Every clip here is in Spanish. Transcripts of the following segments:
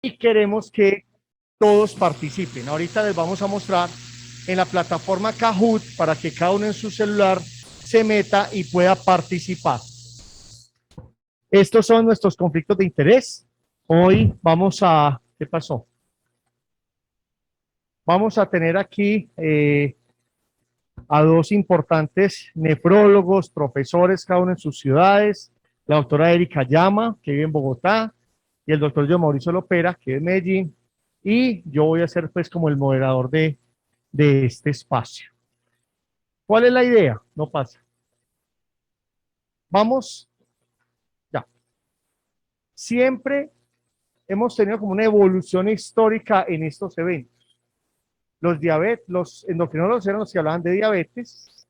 y queremos que todos participen. Ahorita les vamos a mostrar en la plataforma Kahoot para que cada uno en su celular se meta y pueda participar. Estos son nuestros conflictos de interés. Hoy vamos a... ¿Qué pasó? Vamos a tener aquí a dos importantes nefrólogos, profesores, cada uno en sus ciudades. La doctora Erika Llama, que vive en Bogotá, y el doctor Yo Mauricio Lopera, que es de Medellín. Y yo voy a ser pues como el moderador de este espacio. ¿Cuál es la idea? No pasa. Vamos, ya. Siempre hemos tenido como una evolución histórica en estos eventos. Los endocrinólogos eran los que hablaban de diabetes,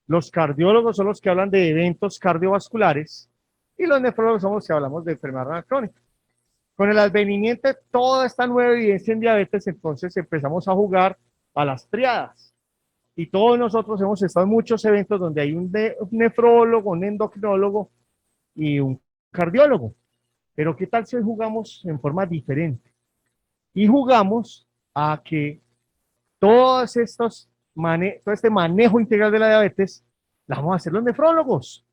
los cardiólogos son los que hablan de eventos cardiovasculares y los nefrólogos somos los que hablamos de enfermedad renal crónica. Con el advenimiento de toda esta nueva evidencia en diabetes, entonces empezamos a jugar a las triadas. Y todos nosotros hemos estado en muchos eventos donde hay un nefrólogo, un endocrinólogo y un cardiólogo. Pero ¿qué tal si hoy jugamos en forma diferente? Y jugamos a que todo este manejo integral de la diabetes, la vamos a hacer los nefrólogos,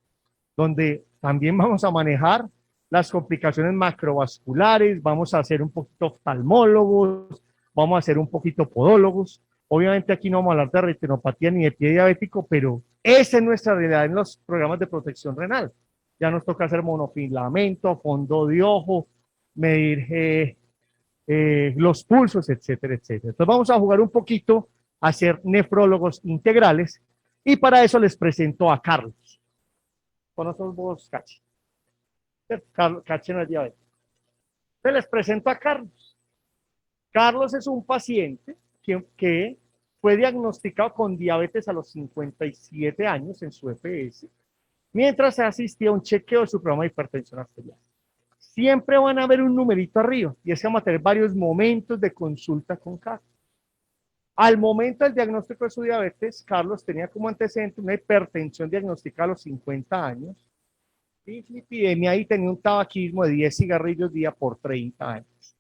donde también vamos a manejar las complicaciones macrovasculares, vamos a hacer un poquito oftalmólogos, vamos a hacer un poquito podólogos. Obviamente aquí no vamos a hablar de retinopatía ni de pie diabético, pero esa es nuestra realidad en los programas de protección renal. Ya nos toca hacer monofilamento, fondo de ojo, medir los pulsos, etcétera, etcétera. Entonces vamos a jugar un poquito a ser nefrólogos integrales y para eso les presento a Carlos. ¿Conoces vos, Cachi? Cachi no es diabético. Entonces les presento a Carlos. Carlos es un paciente que fue diagnosticado con diabetes a los 57 años en su EPS, mientras se asistía a un chequeo de su programa de hipertensión arterial. Siempre van a ver un numerito arriba, y es que vamos a tener varios momentos de consulta con Carlos. Al momento del diagnóstico de su diabetes, Carlos tenía como antecedente una hipertensión diagnosticada a los 50 años, y lipidemia, y tenía un tabaquismo de 10 cigarrillos día por 30 años.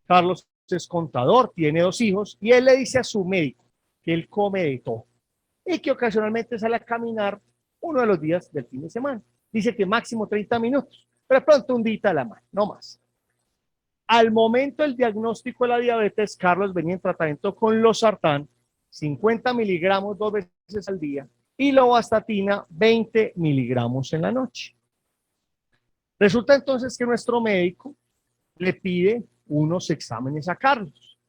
Carlos es contador, tiene 2 hijos, y él le dice a su médico que él come de todo, y que ocasionalmente sale a caminar uno de los días del fin de semana. Dice que máximo 30 minutos, pero pronto un día a la mano, no más. Al momento del diagnóstico de la diabetes, Carlos venía en tratamiento con losartán, 50 miligramos 2 veces al día, y lovastatina, 20 miligramos en la noche. Resulta entonces que nuestro médico le pide unos exámenes a Carlos.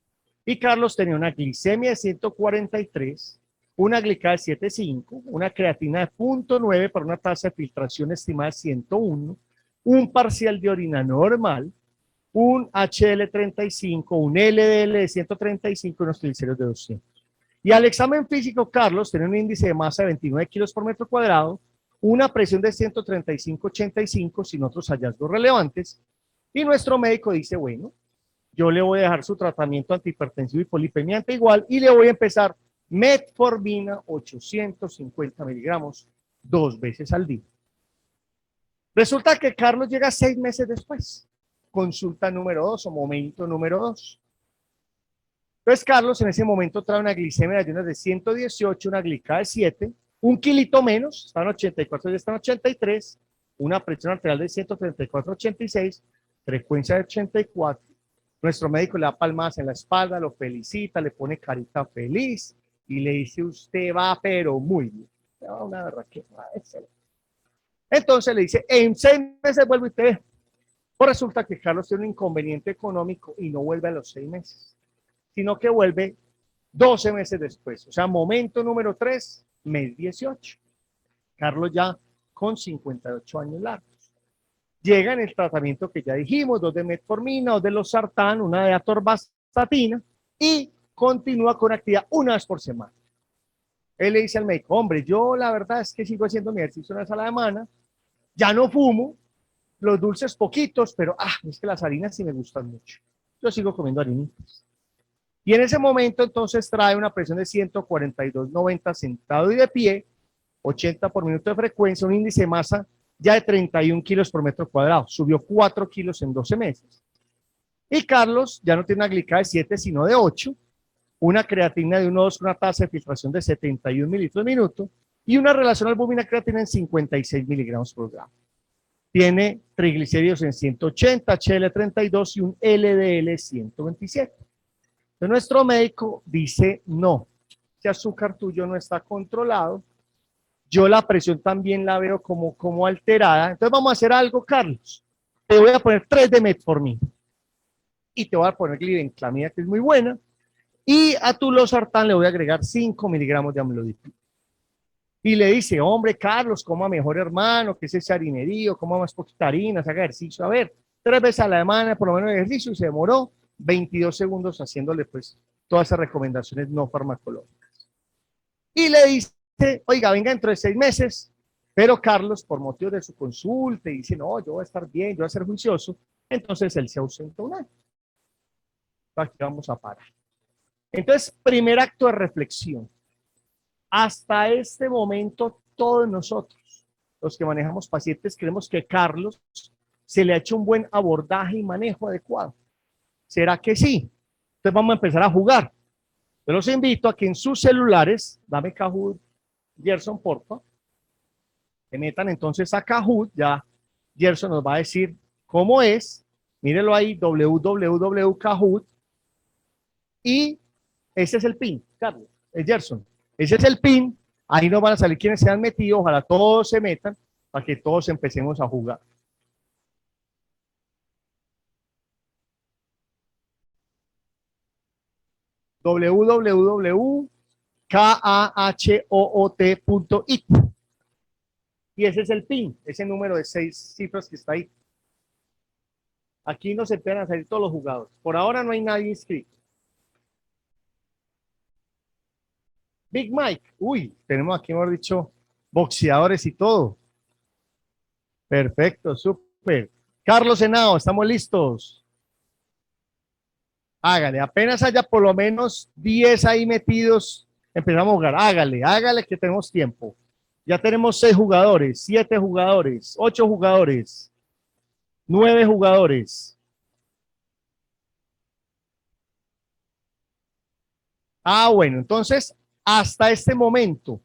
Y Carlos tenía una glicemia de 143, una glicada de 7,5, una creatina de 0,9 para una tasa de filtración estimada de 101, un parcial de orina normal, un HL35, un LDL de 135 y unos triglicéridos de 200. Y al examen físico, Carlos tenía un índice de masa de 29 kilos por metro cuadrado, una presión de 135/85 sin otros hallazgos relevantes, y nuestro médico dice, bueno, yo le voy a dejar su tratamiento antihipertensivo y polipemiante igual, y le voy a empezar metformina 850 miligramos 2 veces al día. Resulta que Carlos llega 6 meses después, consulta número 2 o momento número 2. Entonces Carlos en ese momento trae una glicemia de ayunas de 118, una glicada de 7, un kilito menos, están 84, ya están 83, una presión arterial de 134/86, frecuencia de 84. Nuestro médico le da palmadas en la espalda, lo felicita, le pone carita feliz y le dice, usted va pero muy bien. Una verdad que va excelente. Entonces le dice, en 6 meses vuelvo y te ve. Pues resulta que Carlos tiene un inconveniente económico y no vuelve a los 6 meses, sino que vuelve 12 meses después. O sea, momento número 3, mes 18. Carlos ya con 58 años largos. Llega en el tratamiento que ya dijimos, 2 de metformina, 2 de losartán, una de atorvastatina, y continúa con actividad 1 vez por semana. Él le dice al médico, hombre, yo la verdad es que sigo haciendo mi ejercicio 1 vez a la semana, ya no fumo, los dulces poquitos, pero es que las harinas sí me gustan mucho. Yo sigo comiendo harinitas. Y en ese momento entonces trae una presión de 142/90 sentado y de pie, 80 por minuto de frecuencia, un índice de masa ya de 31 kilos por metro cuadrado. Subió 4 kilos en 12 meses. Y Carlos ya no tiene una glicada de 7, sino de 8, una creatina de 1,2 con una tasa de filtración de 71 mililitros al minuto y una relación albúmina-creatina en 56 miligramos por gramo. Tiene triglicéridos en 180, HL32 y un LDL 127. Entonces nuestro médico dice, no, ese azúcar tuyo no está controlado, yo la presión también la veo como alterada, entonces vamos a hacer algo, Carlos. Te voy a poner 3 de metformina y te voy a poner glibenclamida, que es muy buena, y a tu losartán le voy a agregar 5 miligramos de amlodipina. Y le dice, hombre, Carlos, coma mejor, hermano, que es ese harinerío, coma más poquita harina, haga ejercicio. A ver, 3 veces a la semana, por lo menos ejercicio, y se demoró 22 segundos haciéndole, pues, todas esas recomendaciones no farmacológicas. Y le dice, oiga, venga dentro de 6 meses, pero Carlos, por motivos de su consulta, y dice, no, yo voy a estar bien, yo voy a ser juicioso, entonces él se ausenta un año. Aquí vamos a parar. Entonces, primer acto de reflexión. Hasta este momento, todos nosotros, los que manejamos pacientes, creemos que Carlos se le ha hecho un buen abordaje y manejo adecuado. ¿Será que sí? Entonces vamos a empezar a jugar. Yo los invito a que en sus celulares, dame Kahoot, Gerson, porfa, que metan entonces a Kahoot, ya Gerson nos va a decir cómo es. Mírelo ahí, www.kahoot, y ese es el pin, Carlos, es Gerson. Ese es el pin, ahí nos van a salir quienes se han metido, ojalá todos se metan para que todos empecemos a jugar. www.kahoot.it y ese es el pin, ese número de 6 cifras que está ahí. Aquí nos empiezan a salir todos los jugadores. Por ahora no hay nadie inscrito. Big Mike, uy, tenemos aquí, hemos dicho, boxeadores y todo. Perfecto, súper. Carlos Henao, estamos listos. Hágale, apenas haya por lo menos 10 ahí metidos, empezamos a jugar. Hágale que tenemos tiempo. Ya tenemos 6 jugadores, 7 jugadores, 8 jugadores, 9 jugadores. Bueno, entonces, hasta este momento,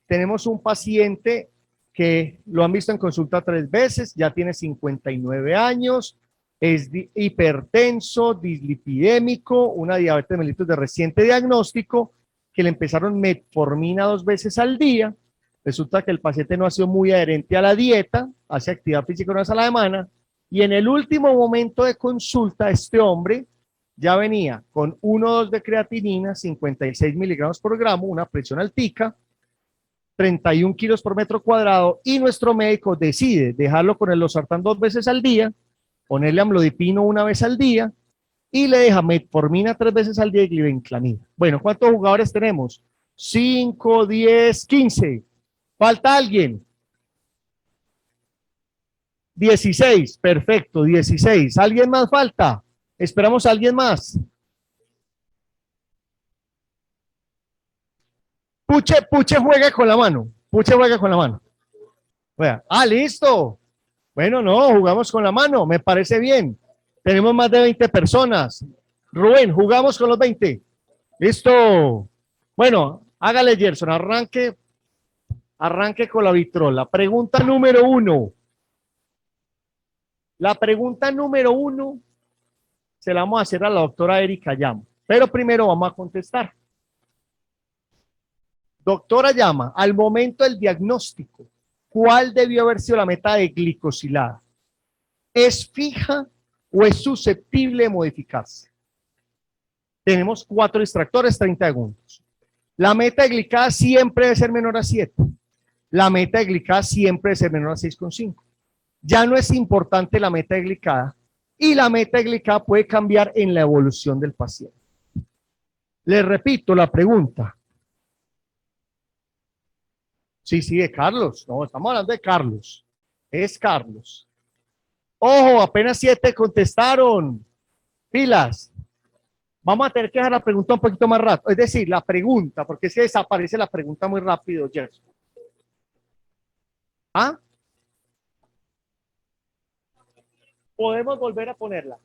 tenemos un paciente que lo han visto en consulta 3 veces, ya tiene 59 años, es hipertenso, dislipidémico, una diabetes mellitus de reciente diagnóstico, que le empezaron metformina 2 veces al día. Resulta que el paciente no ha sido muy adherente a la dieta, hace actividad física 1 vez a la semana, y en el último momento de consulta, este hombre ya venía con 1,2 de creatinina, 56 miligramos por gramo, una presión altica, 31 kilos por metro cuadrado, y nuestro médico decide dejarlo con el losartán 2 veces al día, ponerle amlodipino 1 vez al día, y le deja metformina 3 veces al día y glibenclamida. Bueno, ¿cuántos jugadores tenemos? 5, 10, 15. ¿Falta alguien? 16, perfecto, 16. ¿Alguien más falta? Esperamos a alguien más. Puche juega con la mano. Puche juega con la mano. Vea. Listo. Bueno, no, jugamos con la mano. Me parece bien. Tenemos más de 20 personas. Rubén, jugamos con los 20. Listo. Bueno, hágale, Gerson. Arranque con la vitrola. Pregunta número 1. La pregunta número 1 se la vamos a hacer a la doctora Erika Llama. Pero primero vamos a contestar. Doctora Llama, al momento del diagnóstico, ¿cuál debió haber sido la meta de glicosilada? ¿Es fija o es susceptible de modificarse? Tenemos 4 distractores, 30 segundos. La meta de glicada siempre debe ser menor a 7. La meta de glicada siempre debe ser menor a 6,5. Ya no es importante la meta de glicada y la meta de glicada puede cambiar en la evolución del paciente. Les repito la pregunta. Sí, de Carlos. No, estamos hablando de Carlos. Es Carlos. Ojo, apenas 7 contestaron. Pilas. Vamos a tener que dejar la pregunta un poquito más rápido. Es decir, la pregunta, porque es que desaparece la pregunta muy rápido, Gerson. Podemos volver a ponerla.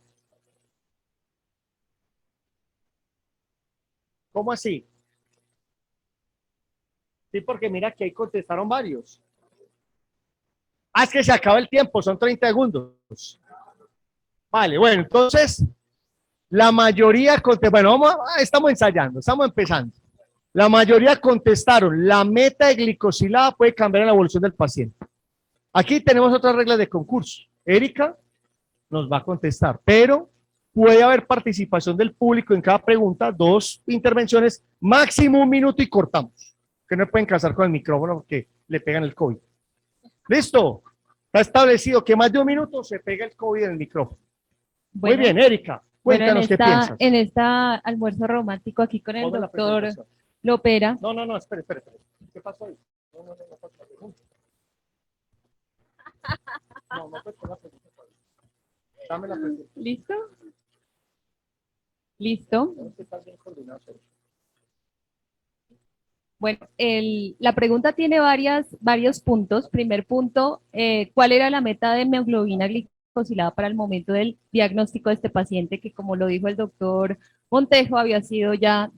¿Cómo así? Sí, porque mira que ahí contestaron varios. Ah, es que se acaba el tiempo, son 30 segundos. Vale, bueno, entonces, la mayoría, bueno, estamos ensayando, estamos empezando. La mayoría contestaron, la meta de glicosilada puede cambiar en la evolución del paciente. Aquí tenemos otras reglas de concurso. Erika nos va a contestar, pero puede haber participación del público en cada pregunta, 2 intervenciones, máximo 1 minuto y cortamos. Que no pueden casar con el micrófono porque le pegan el COVID. ¿Listo? Está establecido que más de 1 minuto se pega el COVID en el micrófono. Bueno, muy bien, Erika, cuéntanos qué piensas. En esta almuerzo romántico aquí con el doctor Lopera. No, espere. ¿Qué pasó ahí? No pasó la pregunta. No puedes con la pregunta. Dame la pregunta. ¿Listo? ¿Listo? Bueno, la pregunta tiene varios puntos. Primer punto, ¿cuál era la meta de hemoglobina glicosilada para el momento del diagnóstico de este paciente? Que como lo dijo el doctor Montejo, había sido ya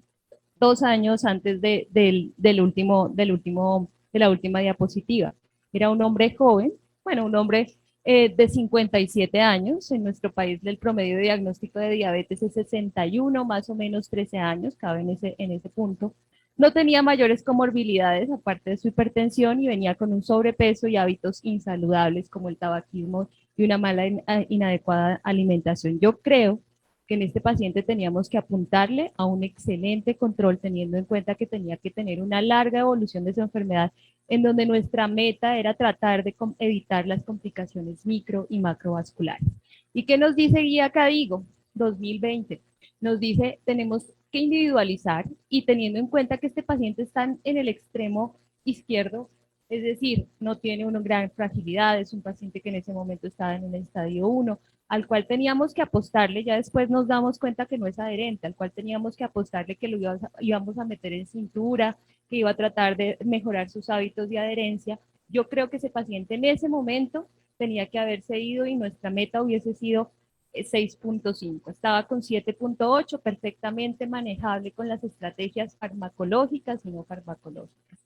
2 años antes de la última diapositiva. Era un hombre joven, bueno, un hombre de 57 años. En nuestro país el promedio de diagnóstico de diabetes es 61, más o menos 13 años, cabe en ese punto. No tenía mayores comorbilidades aparte de su hipertensión y venía con un sobrepeso y hábitos insaludables como el tabaquismo y una mala inadecuada alimentación. Yo creo que en este paciente teníamos que apuntarle a un excelente control, teniendo en cuenta que tenía que tener una larga evolución de su enfermedad, en donde nuestra meta era tratar de evitar las complicaciones micro y macrovasculares. ¿Y qué nos dice Guía Cadigo 2020? Nos dice, tenemos que individualizar y teniendo en cuenta que este paciente está en el extremo izquierdo, es decir, no tiene una gran fragilidad, es un paciente que en ese momento estaba en un estadio 1, al cual teníamos que apostarle, ya después nos damos cuenta que no es adherente, al cual teníamos que apostarle que lo íbamos a meter en cintura, que iba a tratar de mejorar sus hábitos de adherencia. Yo creo que ese paciente en ese momento tenía que haberse ido y nuestra meta hubiese sido 6.5. Estaba con 7.8, perfectamente manejable con las estrategias farmacológicas y no farmacológicas.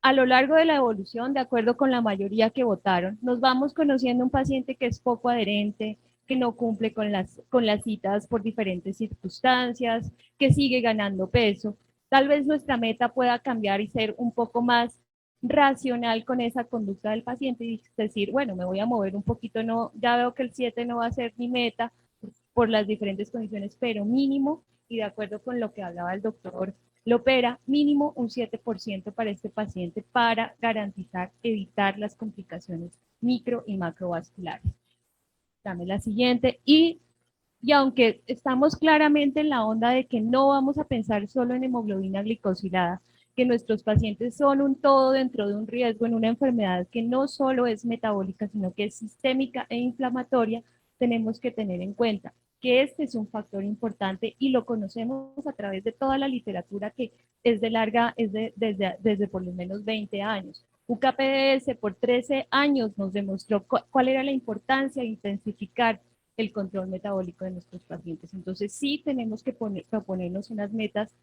A lo largo de la evolución, de acuerdo con la mayoría que votaron, nos vamos conociendo un paciente que es poco adherente, que no cumple con las citas por diferentes circunstancias, que sigue ganando peso. Tal vez nuestra meta pueda cambiar y ser un poco más racional con esa conducta del paciente y decir, bueno, me voy a mover un poquito, no, ya veo que el 7 no va a ser mi meta por las diferentes condiciones, pero mínimo, y de acuerdo con lo que hablaba el doctor Lopera, mínimo un 7% para este paciente para garantizar evitar las complicaciones micro y macrovasculares. Dame la siguiente. Y aunque estamos claramente en la onda de que no vamos a pensar solo en hemoglobina glicosilada, que nuestros pacientes son un todo dentro de un riesgo en una enfermedad que no solo es metabólica, sino que es sistémica e inflamatoria, tenemos que tener en cuenta que este es un factor importante y lo conocemos a través de toda la literatura que es de larga, desde por lo menos 20 años. UKPDS por 13 años nos demostró cuál era la importancia de intensificar el control metabólico de nuestros pacientes. Entonces sí tenemos que proponernos unas metas,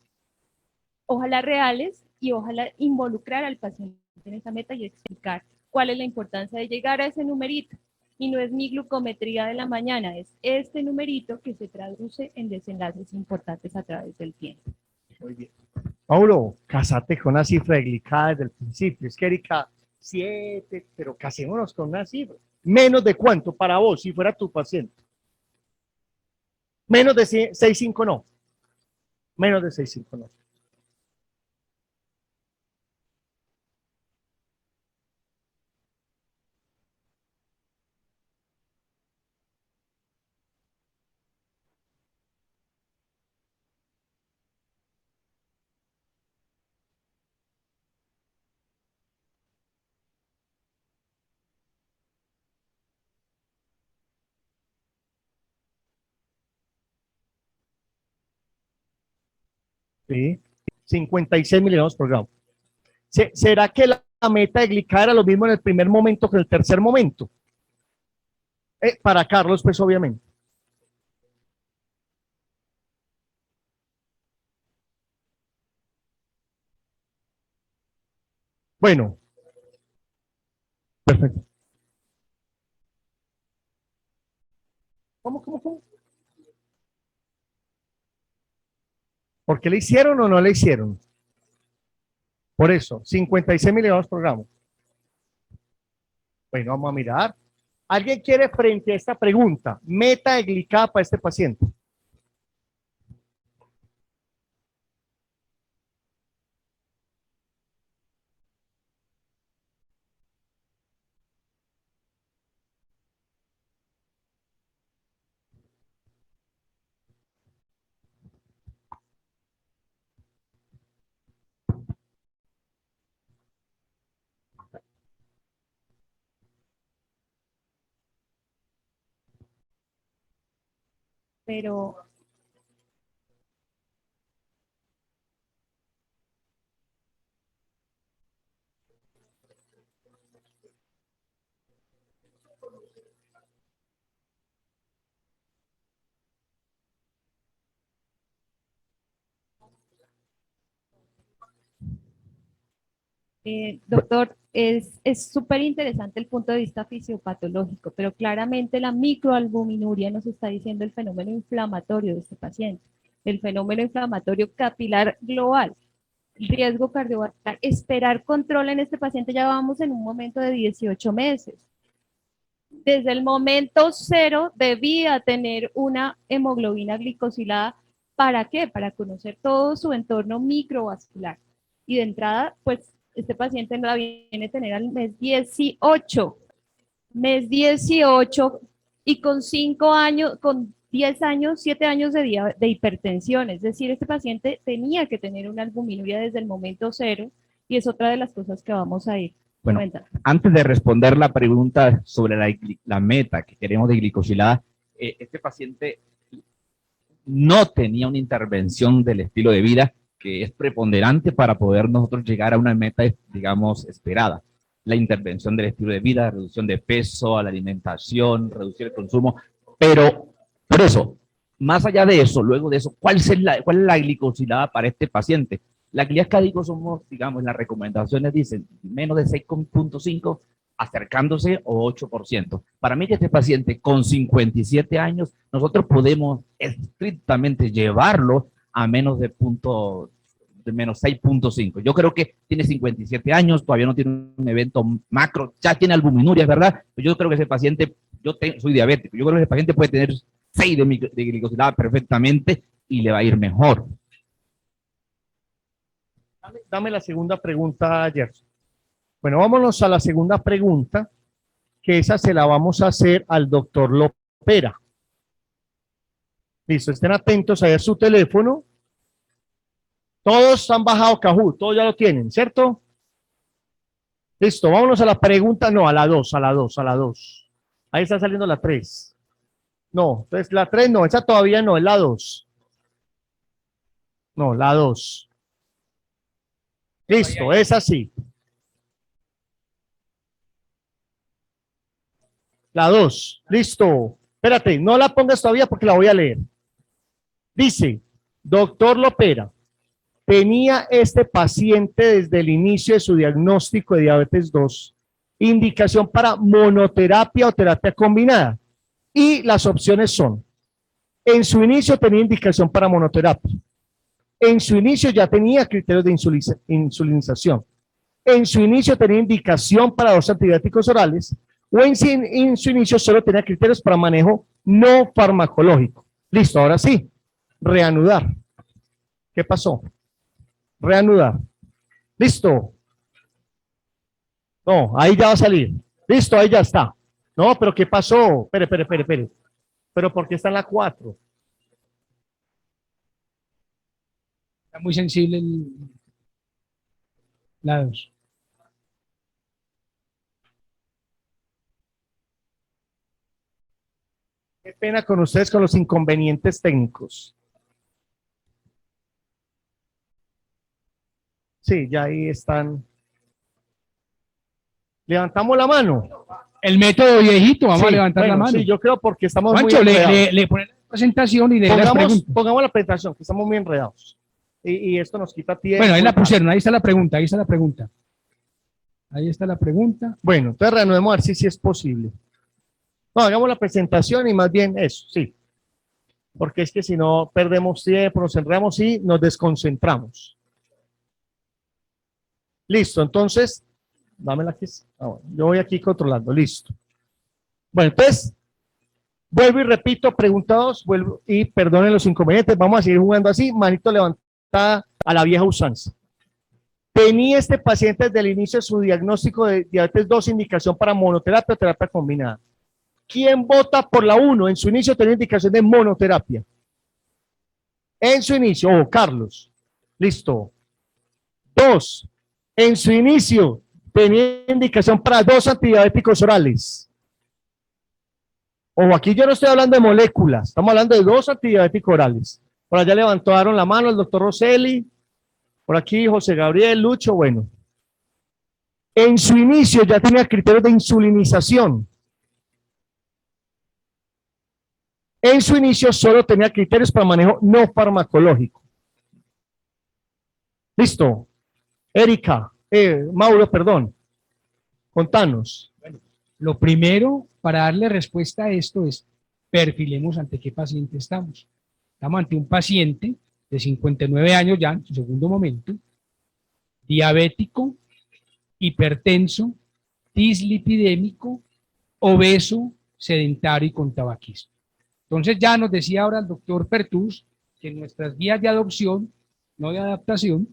ojalá reales, y ojalá involucrar al paciente en esa meta y explicar cuál es la importancia de llegar a ese numerito. Y no es mi glucometría de la mañana, es este numerito que se traduce en desenlaces importantes a través del tiempo. Muy bien. Mauro, casate con una cifra de glicada desde el principio. Es que Erika, 7, pero casémonos con una cifra. ¿Menos de cuánto para vos, si fuera tu paciente? Menos de 6,5 no. Menos de 6,5 no. Sí, 56 miligramos por gramo. ¿Será que la meta de glicada era lo mismo en el primer momento que en el tercer momento? Para Carlos, pues obviamente. Bueno, perfecto. ¿Cómo? ¿Por qué le hicieron o no le hicieron? Por eso, 56 miligramos por gramo. Bueno, vamos a mirar. ¿Alguien quiere frente a esta pregunta meta de glicada para este paciente? Pero doctor, es súper interesante el punto de vista fisiopatológico, pero claramente la microalbuminuria nos está diciendo el fenómeno inflamatorio de este paciente, el fenómeno inflamatorio capilar global, riesgo cardiovascular, esperar control en este paciente, ya vamos en un momento de 18 meses. Desde el momento cero debía tener una hemoglobina glicosilada. ¿Para qué? Para conocer todo su entorno microvascular. Y de entrada, pues, este paciente la viene a tener al mes 18. Mes 18 y con 5 años, con 10 años, 7 años de hipertensión. Es decir, este paciente tenía que tener una albuminuria desde el momento cero y es otra de las cosas que vamos a ir. Bueno, antes de responder la pregunta sobre la meta que queremos de glicosilada, este paciente no tenía una intervención del estilo de vida que es preponderante para poder nosotros llegar a una meta, digamos, esperada. La intervención del estilo de vida, reducción de peso, a la alimentación, reducir el consumo, pero por eso, más allá de eso, luego de eso, ¿cuál es la glicosilada para este paciente? La glicosilada somos, digamos, las recomendaciones dicen menos de 6.5, acercándose o 8%. Para mí que este paciente con 57 años, nosotros podemos estrictamente llevarlo a menos de menos 6.5. Yo creo que tiene 57 años, todavía no tiene un evento macro, ya tiene albuminuria, ¿verdad? Yo creo que ese paciente, soy diabético, yo creo que ese paciente puede tener 6 de glicosilada perfectamente y le va a ir mejor. Dame la segunda pregunta, Gerson. Bueno, vámonos a la segunda pregunta, que esa se la vamos a hacer al doctor Lopera. Listo, estén atentos ahí a su teléfono. Todos han bajado Kahoot, todos ya lo tienen, ¿cierto? Listo, vámonos a la pregunta, no, a la 2. Ahí está saliendo la 3. No, entonces la 3 no, esa todavía no, es la 2. No, la 2. Listo, es así. La 2, listo. Espérate, no la pongas todavía porque la voy a leer. Dice, doctor Lopera, tenía este paciente desde el inicio de su diagnóstico de diabetes 2, indicación para monoterapia o terapia combinada. Y las opciones son, en su inicio tenía indicación para monoterapia. En su inicio ya tenía criterios de insulinización. En su inicio tenía indicación para los antibióticos orales o en su inicio solo tenía criterios para manejo no farmacológico. Listo, ahora sí, reanudar. ¿Qué pasó? Reanudar. Listo. No, ahí ya va a salir. Listo, ahí ya está. No, pero ¿qué pasó? Espere. Pero ¿por qué está en la 4? Está muy sensible la 2. Qué pena con ustedes con los inconvenientes técnicos. Sí, ya ahí están. Levantamos la mano. El método viejito, vamos a levantar la mano. Sí, yo creo porque estamos Juancho, muy enredados. le ponen la presentación y le las preguntas. Pongamos la presentación, que estamos muy enredados. Y esto nos quita tiempo. Bueno, ahí la pusieron, ahí está la pregunta, Ahí está la pregunta. Bueno, entonces reanudemos a ver si es posible. No, hagamos la presentación y más bien eso, sí. Porque es que si no perdemos tiempo, nos enredamos y nos desconcentramos. Listo, entonces, dámela aquí. Bueno, yo voy aquí controlando, listo. Bueno, entonces, vuelvo y repito, preguntados, vuelvo y perdonen los inconvenientes, vamos a seguir jugando así, manito levantada a la vieja usanza. Tenía este paciente desde el inicio de su diagnóstico de diabetes 2 indicación para monoterapia o terapia combinada. ¿Quién vota por la 1? En su inicio tenía indicación de monoterapia. En su inicio, Carlos. Listo. 2. En su inicio tenía indicación para 2 antidiabéticos orales. Ojo, aquí yo no estoy hablando de moléculas, estamos hablando de 2 antidiabéticos orales. Por allá levantaron la mano el doctor Rosselli, por aquí José Gabriel, Lucho, bueno. En su inicio ya tenía criterios de insulinización. En su inicio solo tenía criterios para manejo no farmacológico. Listo. Erika, Mauro, perdón. Contanos. Lo primero para darle respuesta a esto es perfilemos ante qué paciente estamos. Estamos ante un paciente de 59 años ya, en su segundo momento, diabético, hipertenso, dislipidémico, obeso, sedentario y con tabaquismo. Entonces ya nos decía ahora el doctor Pertús que en nuestras guías de adopción, no de adaptación,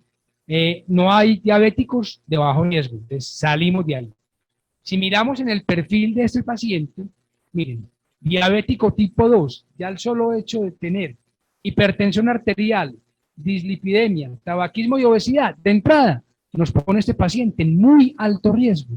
no hay diabéticos de bajo riesgo, entonces salimos de ahí. Si miramos en el perfil de este paciente, miren, diabético tipo 2, ya el solo hecho de tener hipertensión arterial, dislipidemia, tabaquismo y obesidad, de entrada, nos pone este paciente en muy alto riesgo.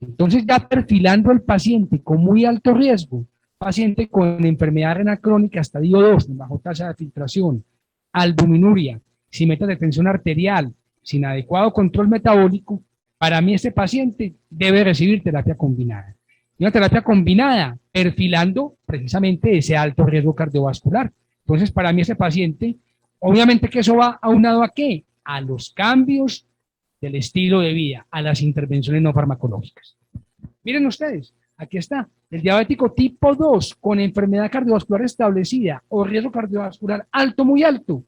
Entonces ya perfilando el paciente con muy alto riesgo, paciente con enfermedad renal crónica estadio 2, con bajo tasa de filtración, albuminuria, sin metas de tensión arterial, sin adecuado control metabólico, para mí este paciente debe recibir terapia combinada. Y una terapia combinada perfilando precisamente ese alto riesgo cardiovascular. Entonces, para mí este paciente, obviamente que eso va aunado a ¿qué? A los cambios del estilo de vida, a las intervenciones no farmacológicas. Miren ustedes, aquí está, el diabético tipo 2 con enfermedad cardiovascular establecida o riesgo cardiovascular alto, muy alto.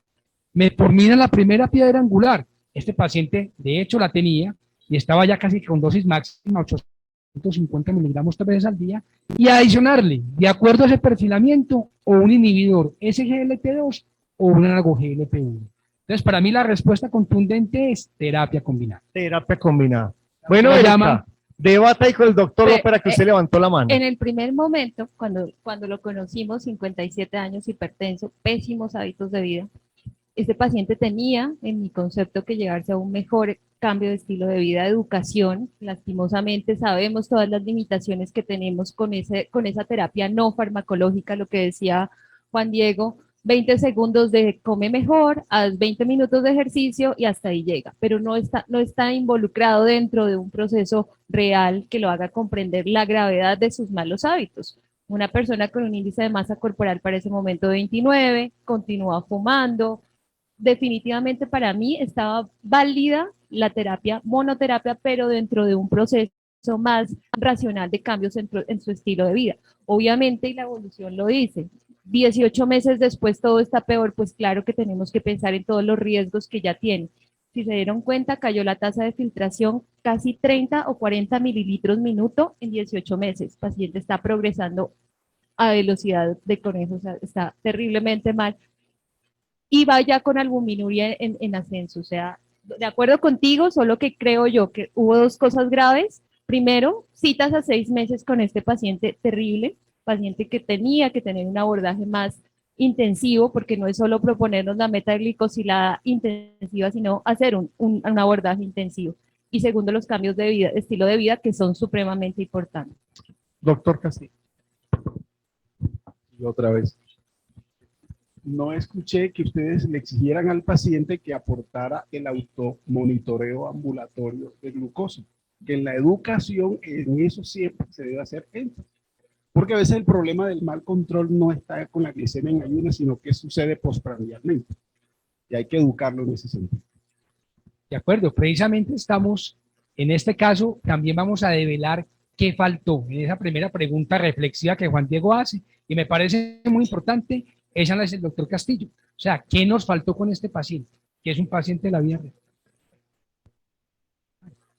Metformina la primera piedra angular. Este paciente, de hecho, la tenía y estaba ya casi con dosis máxima, 850 miligramos 3 veces al día, y adicionarle, de acuerdo a ese perfilamiento, o un inhibidor SGLT2 o un análogo GLP-1. Entonces, para mí la respuesta contundente es terapia combinada. Terapia combinada. Bueno, Se Erika, llama- debata ahí con el doctor Pe- López que usted levantó la mano. En el primer momento, cuando lo conocimos, 57 años, hipertenso, pésimos hábitos de vida, este paciente tenía, en mi concepto, que llegarse a un mejor cambio de estilo de vida, educación. Lastimosamente sabemos todas las limitaciones que tenemos con esa terapia no farmacológica, lo que decía Juan Diego, 20 segundos de come mejor, haz 20 minutos de ejercicio y hasta ahí llega, pero no está involucrado dentro de un proceso real que lo haga comprender la gravedad de sus malos hábitos. Una persona con un índice de masa corporal para ese momento de 29, continúa fumando. Definitivamente para mí estaba válida la terapia, monoterapia, pero dentro de un proceso más racional de cambios en su estilo de vida. Obviamente, y la evolución lo dice, 18 meses después todo está peor, pues claro que tenemos que pensar en todos los riesgos que ya tiene. Si se dieron cuenta, cayó la tasa de filtración casi 30 o 40 mililitros minuto en 18 meses. El paciente está progresando a velocidad de conejo, o sea, está terriblemente mal. Y vaya con albuminuria en ascenso. O sea, de acuerdo contigo, solo que creo yo que hubo 2 cosas graves. Primero, citas a 6 meses con este paciente terrible, paciente que tenía que tener un abordaje más intensivo, porque no es solo proponernos la meta glicosilada intensiva, sino hacer un abordaje intensivo. Y segundo, los cambios de vida, estilo de vida, que son supremamente importantes. Doctor Castillo. Y otra vez. No escuché que ustedes le exigieran al paciente que aportara el automonitoreo ambulatorio de glucosa, que en la educación en eso siempre se debe hacer énfasis. Porque a veces el problema del mal control no está con la glicemia en ayunas, sino que sucede postprandialmente. Y hay que educarlo en ese sentido. De acuerdo, precisamente estamos En este caso, también vamos a develar qué faltó en esa primera pregunta reflexiva que Juan Diego hace, y me parece muy importante, esa la hace el doctor Castillo. O sea, ¿qué nos faltó con este paciente? Que es un paciente de la vida real.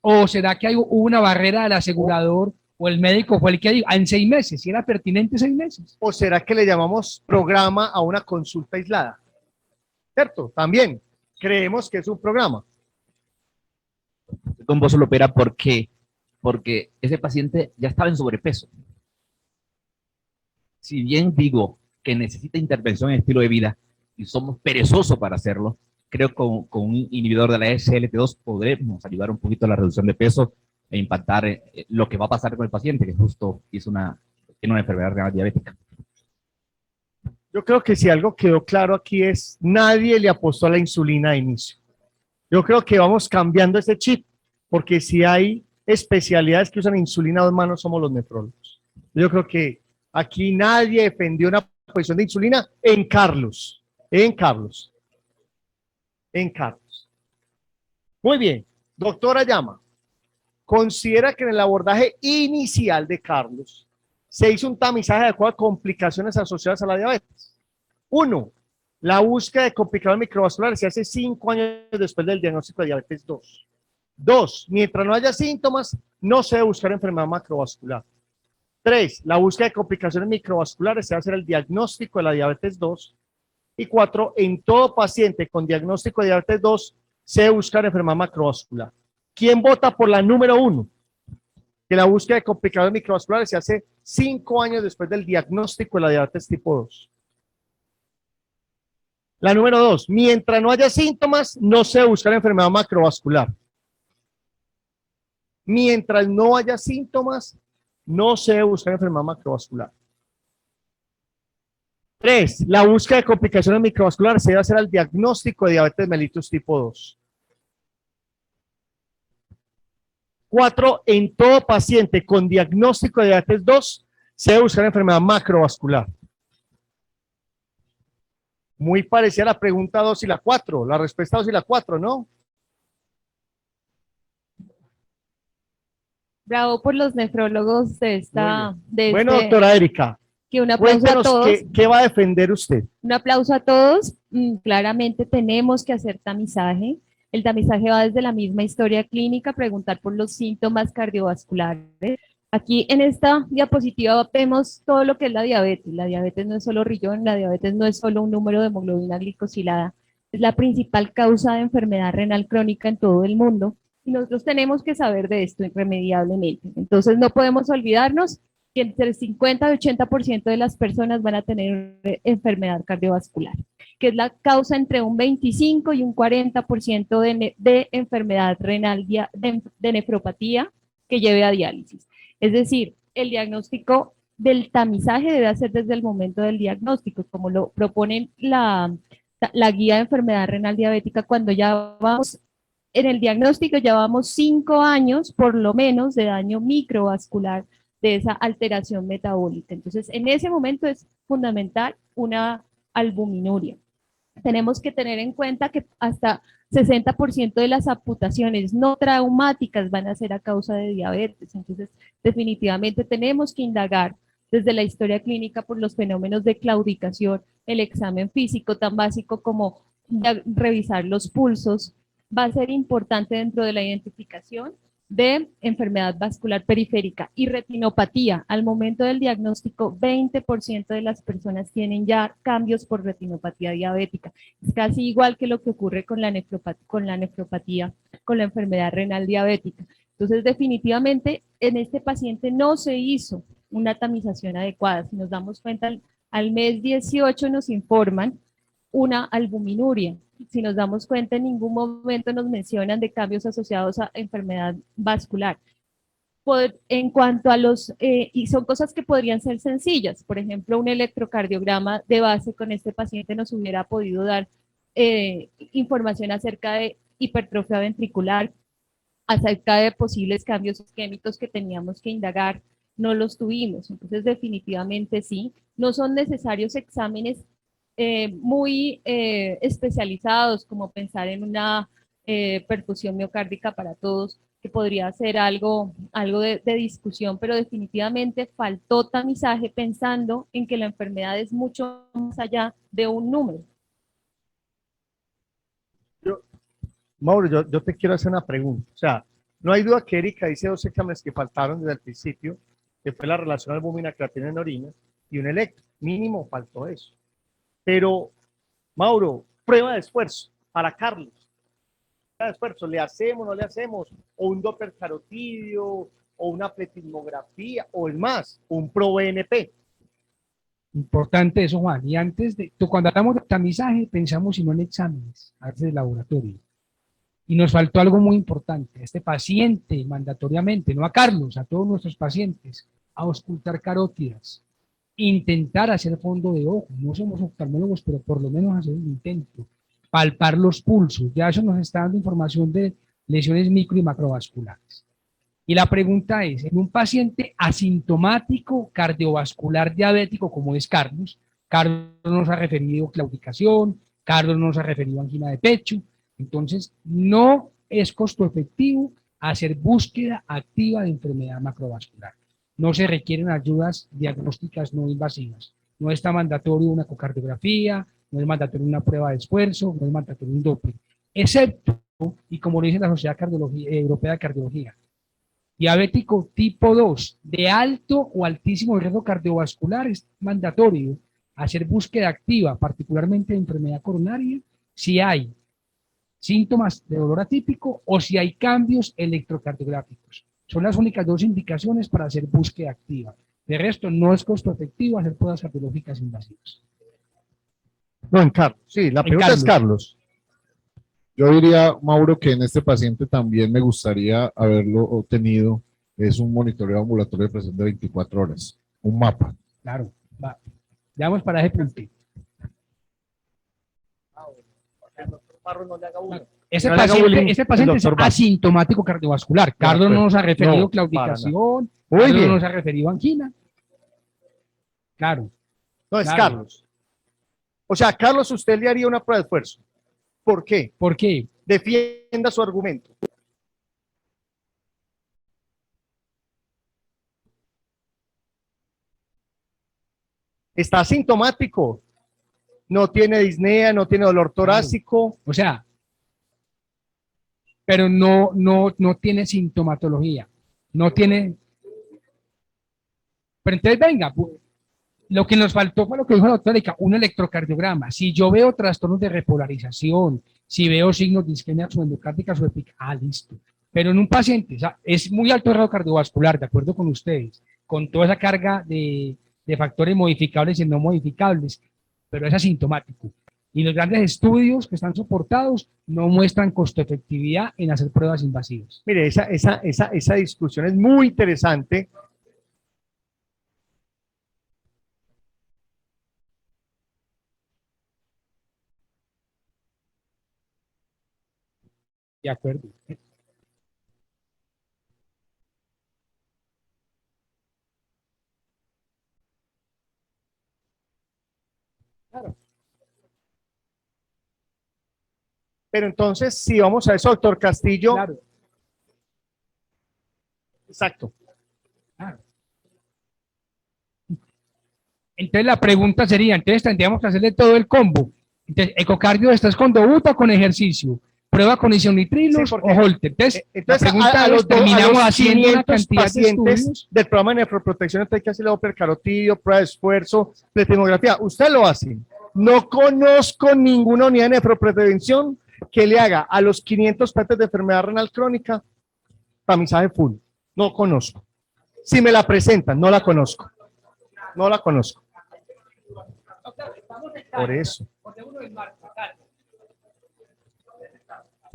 ¿O será que hubo una barrera del asegurador o el médico fue el que dijo, en 6 meses, si era pertinente 6 meses? ¿O será que le llamamos programa a una consulta aislada? ¿Cierto? También creemos que es un programa. Con vos lo opera porque ese paciente ya estaba en sobrepeso. Si bien digo que necesita intervención en estilo de vida y somos perezosos para hacerlo, creo que con un inhibidor de la SGLT2 podremos ayudar un poquito a la reducción de peso e impactar lo que va a pasar con el paciente, que justo tiene una enfermedad renal diabética. Yo creo que si algo quedó claro aquí es, nadie le apostó a la insulina de inicio. Yo creo que vamos cambiando ese chip, porque si hay especialidades que usan insulina a 2 manos, somos los nefrólogos. Yo creo que aquí nadie defendió una posición de insulina en Carlos. Muy bien, doctora Llama, considera que en el abordaje inicial de Carlos se hizo un tamizaje adecuado de complicaciones asociadas a la diabetes. 1. La búsqueda de complicadores microvasculares se hace 5 años después del diagnóstico de diabetes 2. 2. Mientras no haya síntomas, no se debe buscar enfermedad macrovascular. 3. La búsqueda de complicaciones microvasculares se hace el diagnóstico de la diabetes 2. Y 4. En todo paciente con diagnóstico de diabetes 2 se debe buscar enfermedad macrovascular. ¿Quién vota por la número 1? Que la búsqueda de complicaciones microvasculares se hace 5 años después del diagnóstico de la diabetes tipo 2. La número 2, mientras no haya síntomas, no se debe buscar enfermedad macrovascular. Mientras no haya síntomas, no se debe buscar enfermedad macrovascular. 3, la búsqueda de complicaciones microvasculares se debe hacer al diagnóstico de diabetes mellitus tipo 2. 4, en todo paciente con diagnóstico de diabetes 2 se debe buscar enfermedad macrovascular. Muy parecida a la pregunta 2 y la 4, la respuesta 2 y la 4, ¿no? Bravo por los nefrólogos de esta... Bueno, doctora Erika, que un aplauso a cuéntenos todos. qué va a defender usted. Un aplauso a todos. Claramente tenemos que hacer tamizaje. El tamizaje va desde la misma historia clínica, preguntar por los síntomas cardiovasculares. Aquí en esta diapositiva vemos todo lo que es la diabetes. La diabetes no es solo riñón, la diabetes no es solo un número de hemoglobina glicosilada. Es la principal causa de enfermedad renal crónica en todo el mundo. Y nosotros tenemos que saber de esto irremediablemente. Entonces no podemos olvidarnos que entre el 50 y 80% de las personas van a tener enfermedad cardiovascular, que es la causa entre un 25 y un 40% de enfermedad renal, de nefropatía que lleve a diálisis. Es decir, el diagnóstico del tamizaje debe hacer desde el momento del diagnóstico, como lo proponen la guía de enfermedad renal diabética. Cuando ya vamos en el diagnóstico, ya vamos 5 años por lo menos de daño microvascular de esa alteración metabólica. Entonces, en ese momento es fundamental una albuminuria. Tenemos que tener en cuenta que hasta 60% de las amputaciones no traumáticas van a ser a causa de diabetes. Entonces, definitivamente tenemos que indagar desde la historia clínica por los fenómenos de claudicación, el examen físico tan básico como revisar los pulsos, va a ser importante dentro de la identificación de enfermedad vascular periférica y retinopatía. Al momento del diagnóstico, 20% de las personas tienen ya cambios por retinopatía diabética. Es casi igual que lo que ocurre con la nefropatía, con la enfermedad renal diabética. Entonces, definitivamente, en este paciente no se hizo una tamización adecuada. Si nos damos cuenta, al mes 18 nos informan una albuminuria. Si nos damos cuenta, en ningún momento nos mencionan de cambios asociados a enfermedad vascular. En cuanto a y son cosas que podrían ser sencillas, por ejemplo, un electrocardiograma de base con este paciente nos hubiera podido dar información acerca de hipertrofia ventricular, acerca de posibles cambios isquémicos que teníamos que indagar, no los tuvimos. Entonces, definitivamente sí, no son necesarios exámenes muy especializados, como pensar en una perfusión miocárdica para todos, que podría ser algo de discusión, pero definitivamente faltó tamizaje pensando en que la enfermedad es mucho más allá de un número. Mauro, yo te quiero hacer una pregunta. O sea, no hay duda que Erika dice dos exámenes que faltaron desde el principio, que fue la relación albúmina-creatina en orina y un electro. Mínimo faltó eso. Pero, Mauro, prueba de esfuerzo para Carlos. Prueba de esfuerzo, ¿le hacemos, no le hacemos? O un Doppler carotidio, o una pletismografía, o el más, un ProBNP. Importante eso, Juan. Y antes de, cuando hablamos de tamizaje, pensamos sino en exámenes, antes del laboratorio. Y nos faltó algo muy importante. Este paciente, mandatoriamente, no a Carlos, a todos nuestros pacientes, a auscultar carótidas, intentar hacer fondo de ojo. No somos oftalmólogos, pero por lo menos hacer un intento. Palpar los pulsos. Ya eso nos está dando información de lesiones micro y macrovasculares. Y la pregunta es, en un paciente asintomático cardiovascular diabético como es Carlos nos ha referido claudicación, Carlos nos ha referido angina de pecho, entonces no es costo efectivo hacer búsqueda activa de enfermedad macrovascular. No se requieren ayudas diagnósticas no invasivas. No está mandatorio una ecocardiografía, no es mandatorio una prueba de esfuerzo, no es mandatorio un Doppler, excepto, y como lo dice la Sociedad Europea de Cardiología, diabético tipo 2 de alto o altísimo riesgo cardiovascular es mandatorio hacer búsqueda activa, particularmente de enfermedad coronaria, si hay síntomas de dolor atípico o si hay cambios electrocardiográficos. Son las únicas dos indicaciones para hacer búsqueda activa. De resto, no es costo efectivo hacer pruebas cardiológicas invasivas. No, en Carlos. Sí, la pregunta es Carlos. Yo diría, Mauro, que en este paciente también me gustaría haberlo obtenido, es un monitoreo ambulatorio de presión de 24 horas, un mapa. Claro, va. Ya vamos para ese punto. Este paciente es asintomático cardiovascular. Carlos no nos ha referido claudicación, Carlos no nos ha referido angina. Claro. No, es Carlos. O sea, Carlos, usted le haría una prueba de esfuerzo. ¿Por qué? ¿Por qué? Defienda su argumento. Está asintomático. No tiene disnea, no tiene dolor torácico. O sea, pero no tiene sintomatología. No tiene. Pero entonces, venga, lo que nos faltó fue lo que dijo la doctora Erika, un electrocardiograma. Si yo veo trastornos de repolarización, si veo signos de isquemia subendocárdica subepica, listo. Pero en un paciente, o sea, es muy alto riesgo cardiovascular, de acuerdo con ustedes, con toda esa carga de factores modificables y no modificables, pero es asintomático. Y los grandes estudios que están soportados no muestran costo efectividad en hacer pruebas invasivas. Mire, esa discusión es muy interesante. De acuerdo. Claro. Pero entonces, si vamos a eso, doctor Castillo. Claro. Exacto. Claro. Entonces la pregunta sería, entonces tendríamos que hacerle todo el combo. Entonces, ecocardio, ¿estás con dobuta o con ejercicio? ¿Prueba con isonitrilos o holter? Entonces la pregunta es, terminamos haciendo una cantidad de estudios del programa de nefroprotección, entonces hay que hacerle Doppler carotidio, prueba de esfuerzo, pletismografía. Usted lo hace. No conozco ninguna unidad de nefroprevención que le haga a los 500 pacientes de enfermedad renal crónica tamizaje full. No conozco. Si me la presentan, no la conozco. No la conozco. Por eso.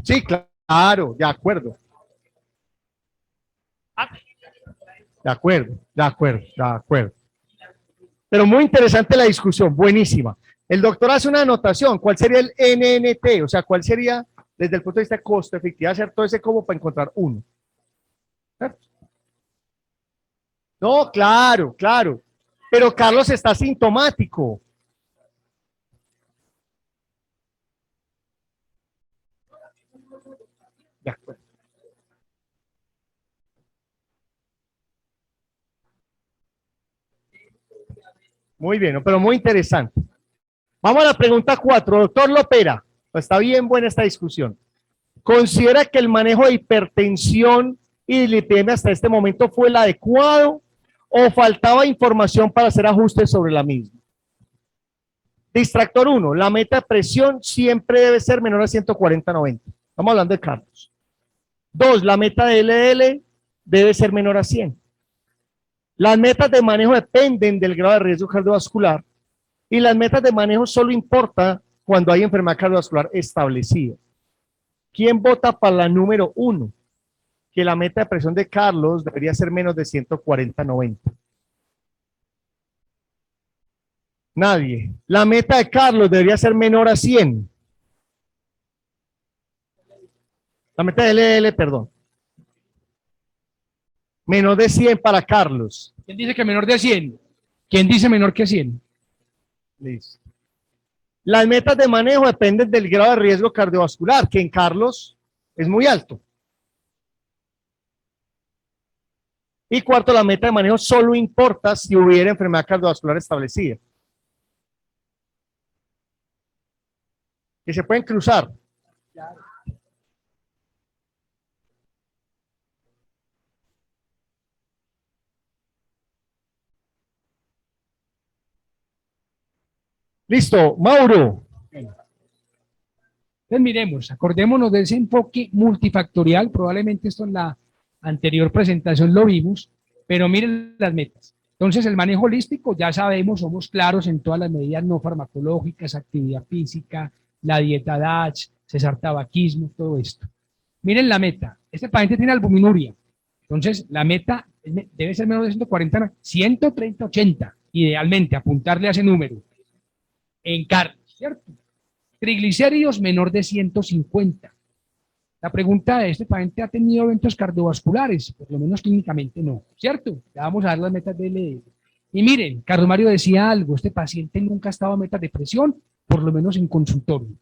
Sí, claro, de acuerdo. De acuerdo, de acuerdo, de acuerdo. Pero muy interesante la discusión, buenísima. El doctor hace una anotación, ¿cuál sería el NNT? O sea, ¿cuál sería, desde el punto de vista de costo, efectividad, hacer todo ese como para encontrar uno? ¿Cierto? No, claro, claro. Pero Carlos está sintomático. De acuerdo. Muy bien, pero muy interesante. Vamos a la pregunta 4. Doctor Lopera, está bien buena esta discusión. ¿Considera que el manejo de hipertensión y dislipidemia hasta este momento fue el adecuado o faltaba información para hacer ajustes sobre la misma? Distractor 1, la meta de presión siempre debe ser menor a 140/90. Estamos hablando de Carlos. 2, la meta de LDL debe ser menor a 100. Las metas de manejo dependen del grado de riesgo cardiovascular y las metas de manejo solo importan cuando hay enfermedad cardiovascular establecida. ¿Quién vota para la número 1? Que la meta de presión de Carlos debería ser menos de 140/90. Nadie. La meta de Carlos debería ser menor a 100. La meta de LDL, perdón. Menor de 100 para Carlos. ¿Quién dice que menor de 100? ¿Quién dice menor que 100? Listo. Las metas de manejo dependen del grado de riesgo cardiovascular, que en Carlos es muy alto. Y cuarto, la meta de manejo solo importa si hubiera enfermedad cardiovascular establecida. Que se pueden cruzar. Listo, Mauro. Entonces miremos, acordémonos de ese enfoque multifactorial, probablemente esto en la anterior presentación lo vimos, pero miren las metas. Entonces el manejo holístico, ya sabemos, somos claros en todas las medidas no farmacológicas, actividad física, la dieta DASH, cesar tabaquismo, todo esto. Miren la meta, este paciente tiene albuminuria, entonces la meta debe ser menos de 140, 130, 80, idealmente apuntarle a ese número. En Carlos, ¿cierto? Triglicéridos menor de 150. La pregunta es, ¿este paciente ha tenido eventos cardiovasculares? Por lo menos clínicamente no, ¿cierto? Ya vamos a dar las metas de LDL. Y miren, Carlos Mario decía algo, este paciente nunca ha estado a metas de presión, por lo menos en consultorio,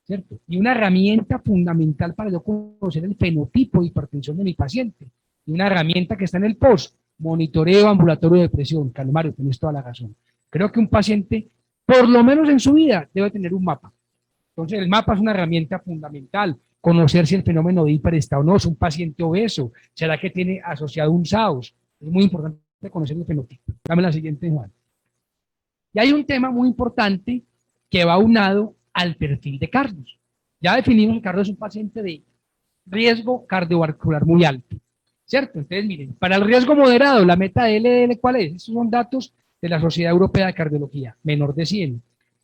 ¿cierto? Y una herramienta fundamental para yo conocer el fenotipo de hipertensión de mi paciente, y una herramienta que está en el post, monitoreo ambulatorio de presión. Carlos Mario, tienes toda la razón. Creo que un paciente, por lo menos en su vida, debe tener un mapa. Entonces, el mapa es una herramienta fundamental. Conocer si el fenómeno de hiper está o no, es un paciente obeso, será que tiene asociado un SAOS. Es muy importante conocer el fenotipo. Dame la siguiente, Juan. Y hay un tema muy importante que va aunado al perfil de Carlos. Ya definimos que Carlos es un paciente de riesgo cardiovascular muy alto, ¿cierto? Entonces, miren, para el riesgo moderado, la meta de LDL, ¿cuál es? Estos son datos de la Sociedad Europea de Cardiología, menor de 100.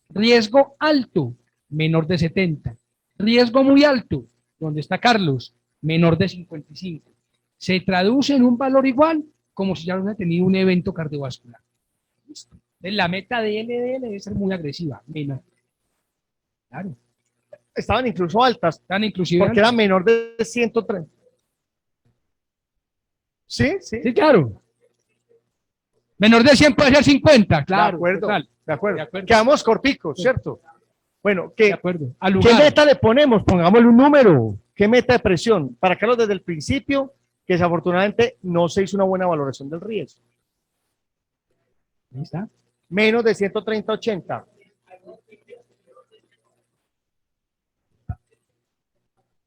Riesgo alto, menor de 70. Riesgo muy alto, donde está Carlos, menor de 55. Se traduce en un valor igual como si ya hubiera tenido un evento cardiovascular. ¿Listo? Entonces, la meta de LDL debe ser muy agresiva, menor. Claro. Estaban incluso altas, Están inclusive. porque era menor de 130. Sí, sí. Sí, claro. Menor de 100 puede ser 50, claro. De acuerdo, total. de acuerdo. De acuerdo. Quedamos corticos, ¿cierto? Bueno, De acuerdo. Al ¿qué lugar. meta le ponemos? Pongámosle un número. ¿Qué meta de presión? Para Carlos desde el principio, que desafortunadamente no se hizo una buena valoración del riesgo. Ahí está. Menos de 130/80.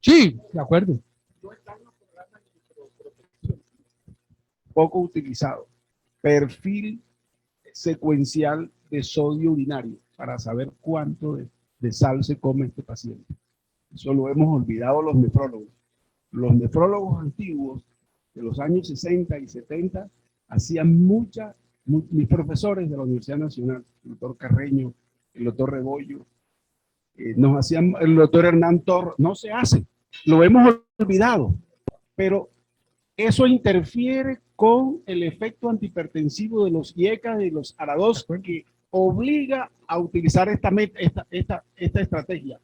Sí, de acuerdo. Poco utilizado. Perfil secuencial de sodio urinario para saber cuánto de sal se come este paciente. Eso lo hemos olvidado los nefrólogos. Los nefrólogos antiguos de los años 60 y 70 hacían mis profesores de la Universidad Nacional, el doctor Carreño, el doctor Rebollo, nos hacían, el doctor Hernán Torres, no se hace, lo hemos olvidado, pero eso interfiere con el efecto antihipertensivo de los IECA y los ARA2 que obliga a utilizar esta estrategia.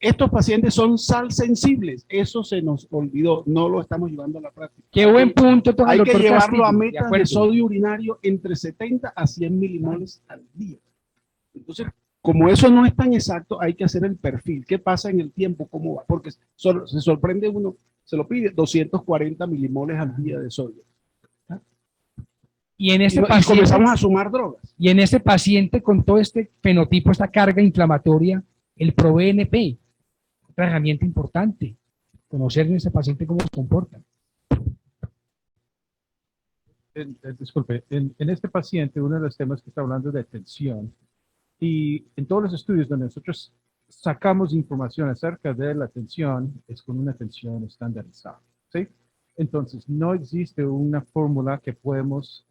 Estos pacientes son sal sensibles, eso se nos olvidó, no lo estamos llevando a la práctica. Qué buen punto, Hay que doctor llevarlo Castillo, a de metas de acuerdo. sodio urinario entre 70 a 100 milimoles al día. Entonces, como eso no es tan exacto, hay que hacer el perfil. ¿Qué pasa en el tiempo? ¿Cómo va? Porque se sorprende uno, se lo pide 240 milimoles al día de sodio. Y en Y, este y paciente, comenzamos a sumar drogas. y en este paciente con todo este fenotipo, esta carga inflamatoria, el ProBNP, otra herramienta importante, conocer en ese paciente cómo se comporta. Disculpe, en este paciente uno de los temas que está hablando es de tensión y en todos los estudios donde nosotros sacamos información acerca de la tensión es con una tensión estandarizada, ¿sí? Entonces, no existe una fórmula que podemos,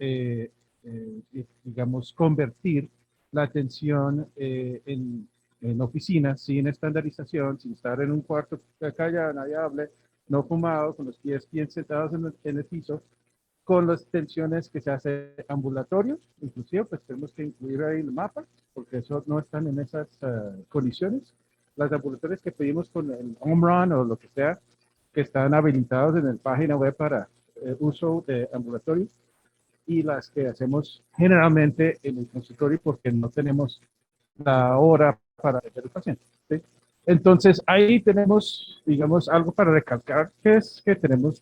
digamos, convertir la tensión en oficina sin estandarización, sin estar en un cuarto callado, nadie hable, no fumado, con los pies bien sentados en el piso, con las tensiones que se hace ambulatorio, inclusive pues tenemos que incluir ahí el mapa, porque eso no están en esas condiciones. Las ambulatorias que pedimos con el home run o lo que sea, que están habilitados en la página web para uso de ambulatorio, y las que hacemos generalmente en el consultorio porque no tenemos la hora para atender al paciente, ¿sí? Entonces ahí tenemos, digamos, algo para recalcar, que es que tenemos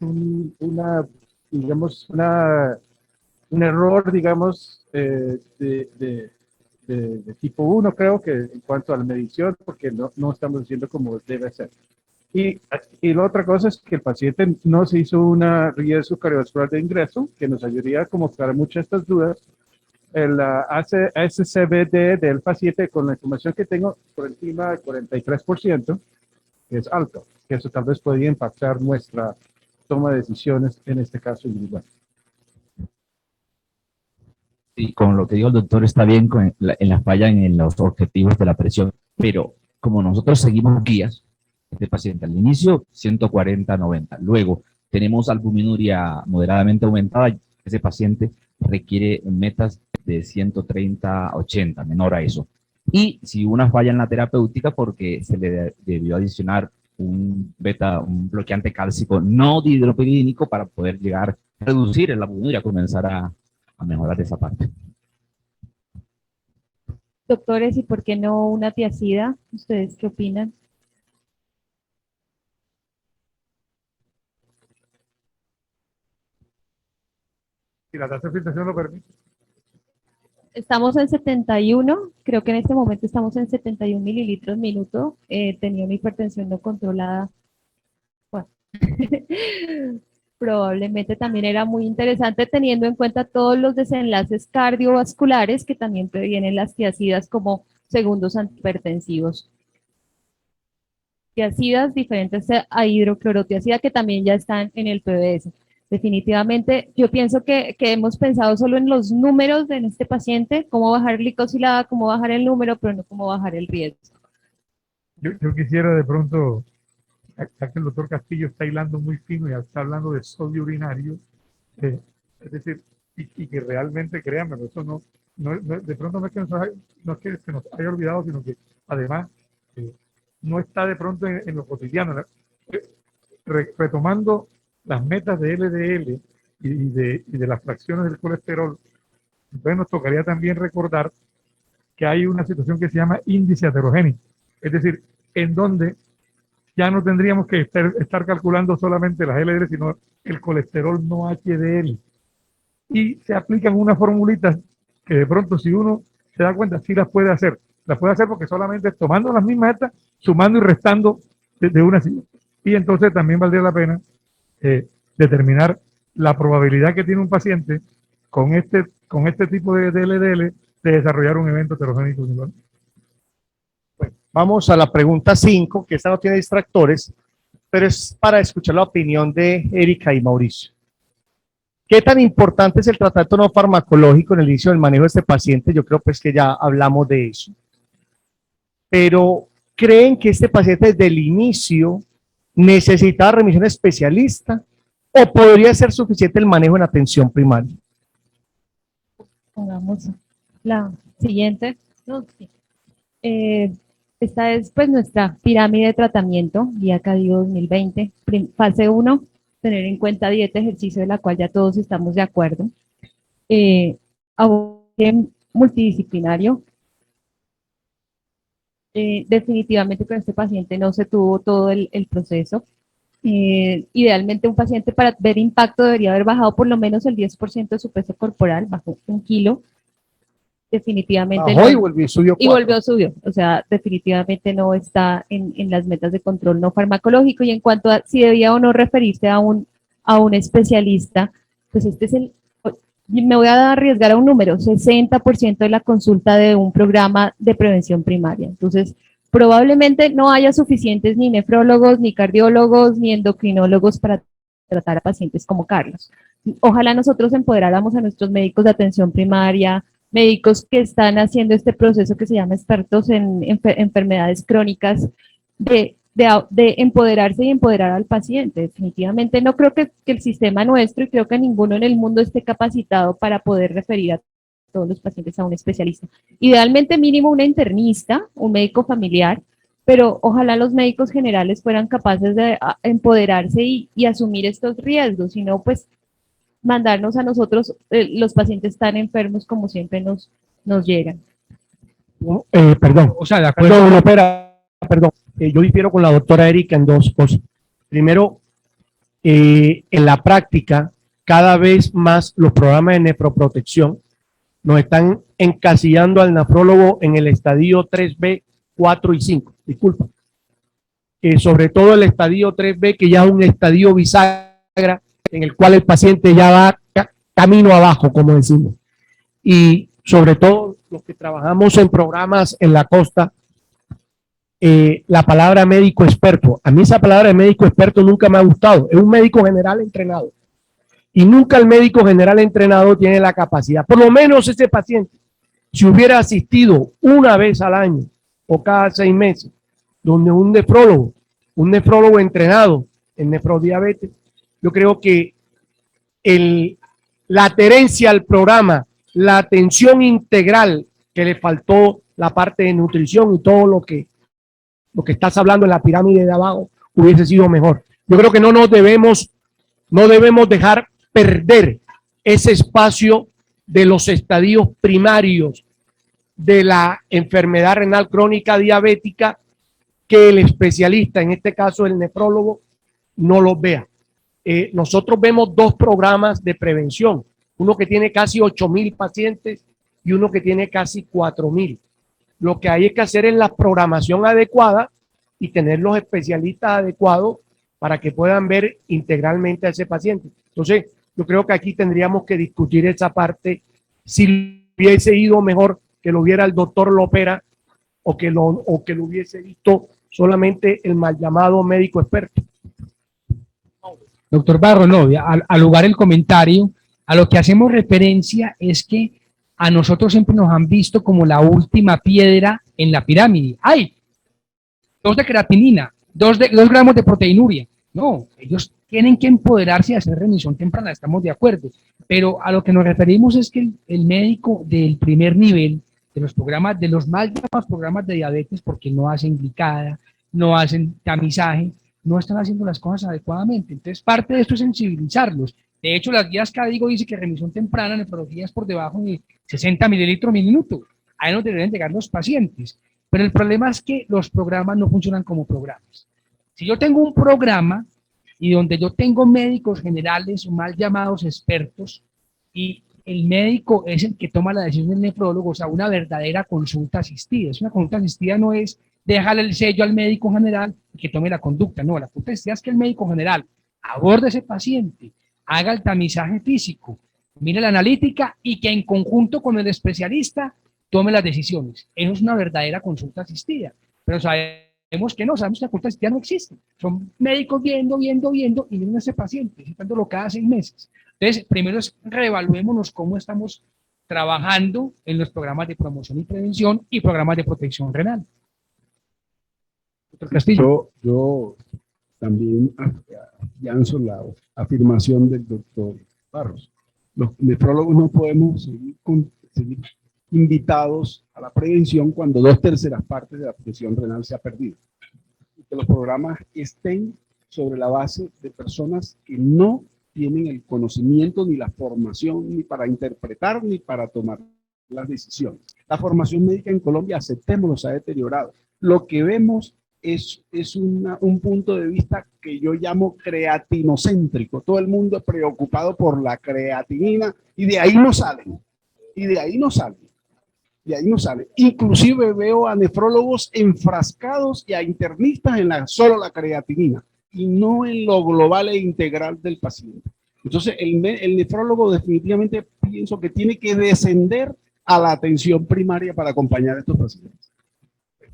digamos, un error, digamos, de tipo 1, creo que en cuanto a la medición, porque no estamos haciendo como debe ser. Y la otra cosa es que el paciente no se hizo una riesgo cardiovascular de ingreso, que nos ayudaría como aclarar muchas de estas dudas. El SCBD del paciente, con la información que tengo, por encima del 43%, que es alto, que eso tal vez podría impactar nuestra toma de decisiones en este caso individual. Sí, con lo que dijo el doctor está bien en la falla en los objetivos de la presión, pero como nosotros seguimos guías, este paciente al inicio 140-90, luego tenemos albuminuria moderadamente aumentada, ese paciente requiere metas de 130-80, menor a eso. Y si hubo una falla en la terapéutica porque se le debió adicionar un bloqueante cálcico no dihidropiridínico para poder llegar a reducir la albuminuria, comenzar a mejorar esa parte. Doctores, ¿y por qué no una tiacida? ¿Ustedes qué opinan? Si la tasa de filtración lo permite. Estamos en 71, creo que en este momento estamos en 71 mililitros minuto. Tenía una hipertensión no controlada. Bueno, probablemente también era muy interesante teniendo en cuenta todos los desenlaces cardiovasculares que también previenen las tiacidas como segundos antihipertensivos. Tiacidas diferentes a hidroclorotiazida que también ya están en el PBS. Definitivamente, yo pienso que hemos pensado solo en los números de este paciente, cómo bajar glicosilada, cómo bajar el número, pero no cómo bajar el riesgo. Yo quisiera de pronto, ya que el doctor Castillo está hilando muy fino y está hablando de sodio urinario, es decir, y que realmente, créanme, eso de pronto no es que se nos haya olvidado, sino que además no está de pronto en lo cotidiano. Retomando las metas de LDL y de las fracciones del colesterol, entonces nos tocaría también recordar que hay una situación que se llama índice heterogéneo, es decir, en donde ya no tendríamos que estar calculando solamente las LDL, sino el colesterol no HDL. Y se aplican unas formulitas que de pronto, si uno se da cuenta, sí las puede hacer. Las puede hacer porque solamente tomando las mismas estas, sumando y restando de una silla. Y entonces también valdría la pena determinar la probabilidad que tiene un paciente con este tipo de LDL de desarrollar un evento heterogénico individual. Bueno, vamos a la pregunta 5, que esta no tiene distractores, pero es para escuchar la opinión de Erika y Mauricio. ¿Qué tan importante es el tratamiento no farmacológico en el inicio del manejo de este paciente? Yo creo pues que ya hablamos de eso. Pero, ¿creen que este paciente desde el inicio necesita remisión especialista o podría ser suficiente el manejo en atención primaria? Pongamos la siguiente. No, sí. Esta es pues nuestra pirámide de tratamiento, Guía CADIO 2020. Fase 1, tener en cuenta dieta, ejercicio, de la cual ya todos estamos de acuerdo. Abordaje multidisciplinario. Definitivamente con este paciente no se tuvo todo el proceso. Idealmente un paciente para ver impacto debería haber bajado por lo menos el 10% de su peso corporal, bajó 1 kilo. Definitivamente Bajó no. y volvió, subió Y 4. subió. O sea, definitivamente no está en las metas de control no farmacológico. Y en cuanto a si debía o no referirse a un especialista, pues me voy a arriesgar a un número, 60% de la consulta de un programa de prevención primaria. Entonces, probablemente no haya suficientes ni nefrólogos, ni cardiólogos, ni endocrinólogos para tratar a pacientes como Carlos. Ojalá nosotros empoderáramos a nuestros médicos de atención primaria, médicos que están haciendo este proceso que se llama expertos en enfermedades crónicas, de empoderarse y empoderar al paciente. Definitivamente no creo que el sistema nuestro, y creo que ninguno en el mundo esté capacitado para poder referir a todos los pacientes a un especialista. Idealmente mínimo una internista, un médico familiar, pero ojalá los médicos generales fueran capaces de empoderarse y asumir estos riesgos, si no, pues mandarnos a nosotros, los pacientes tan enfermos como siempre nos llegan. Perdón, O sea, de acuerdo. perdón, perdón. Yo difiero con la doctora Erika en dos cosas. Primero, en la práctica, cada vez más los programas de nefroprotección nos están encasillando al nefrólogo en el estadio 3B, 4 y 5. Disculpa. Sobre todo el estadio 3B, que ya es un estadio bisagra, en el cual el paciente ya va camino abajo, como decimos. Y sobre todo los que trabajamos en programas en la costa, la palabra médico experto. A mí esa palabra de médico experto nunca me ha gustado. Es un médico general entrenado. Y nunca el médico general entrenado tiene la capacidad. Por lo menos ese paciente, si hubiera asistido una vez al año o cada 6 meses, donde un nefrólogo entrenado en nefrodiabetes, yo creo que la adherencia al programa, la atención integral que le faltó, la parte de nutrición y todo lo que estás hablando en la pirámide de abajo, hubiese sido mejor. Yo creo que no debemos dejar perder ese espacio de los estadios primarios de la enfermedad renal crónica diabética, que el especialista, en este caso el nefrólogo, no los vea. Nosotros vemos 2 programas de prevención, uno que tiene casi 8,000 pacientes y uno que tiene casi 4,000. Lo que hay es que hacer es la programación adecuada y tener los especialistas adecuados para que puedan ver integralmente a ese paciente. Entonces, yo creo que aquí tendríamos que discutir esa parte, si hubiese ido mejor que lo viera el doctor Lopera o que lo hubiese visto solamente el mal llamado médico experto. Doctor Barro, no, al lugar el comentario, a lo que hacemos referencia es que a nosotros siempre nos han visto como la última piedra en la pirámide. ¡Ay! 2 de creatinina, 2 gramos de proteinuria. No, ellos tienen que empoderarse y hacer remisión temprana, estamos de acuerdo. Pero a lo que nos referimos es que el médico del primer nivel, de los programas, de los más llamados programas de diabetes, porque no hacen glicada, no hacen tamizaje, no están haciendo las cosas adecuadamente. Entonces, parte de esto es sensibilizarlos. De hecho, las guías CADIGO dice que remisión temprana en nefrología por debajo de 60 mililitros minuto. Ahí nos deberían llegar los pacientes. Pero el problema es que los programas no funcionan como programas. Si yo tengo un programa y donde yo tengo médicos generales o mal llamados expertos y el médico es el que toma la decisión del nefrólogo, o sea, una verdadera consulta asistida. Una consulta asistida no es dejarle el sello al médico general y que tome la conducta. No, la consulta asistida es que el médico general aborde a ese paciente, haga el tamizaje físico, mire la analítica y que en conjunto con el especialista tome las decisiones. Eso es una verdadera consulta asistida. Pero sabemos que no, sabemos que la consulta asistida no existe. Son médicos viendo y viendo a ese paciente, citándolo cada 6 meses. Entonces, primero es reevaluémonos cómo estamos trabajando en los programas de promoción y prevención y programas de protección renal. Doctor Castillo. Yo también afianzo la afirmación del doctor Barros. Los nefrólogos no podemos seguir invitados a la prevención cuando 2/3 partes de la presión renal se ha perdido. Y que los programas estén sobre la base de personas que no tienen el conocimiento ni la formación ni para interpretar ni para tomar las decisiones. La formación médica en Colombia, aceptémoslo, se ha deteriorado. Lo que vemos un punto de vista que yo llamo creatinocéntrico. Todo el mundo es preocupado por la creatinina y de ahí no salen. Y de ahí no salen. De ahí no sale. Inclusive veo a nefrólogos enfrascados y a internistas en solo la creatinina y no en lo global e integral del paciente. Entonces, el nefrólogo definitivamente pienso que tiene que descender a la atención primaria para acompañar a estos pacientes.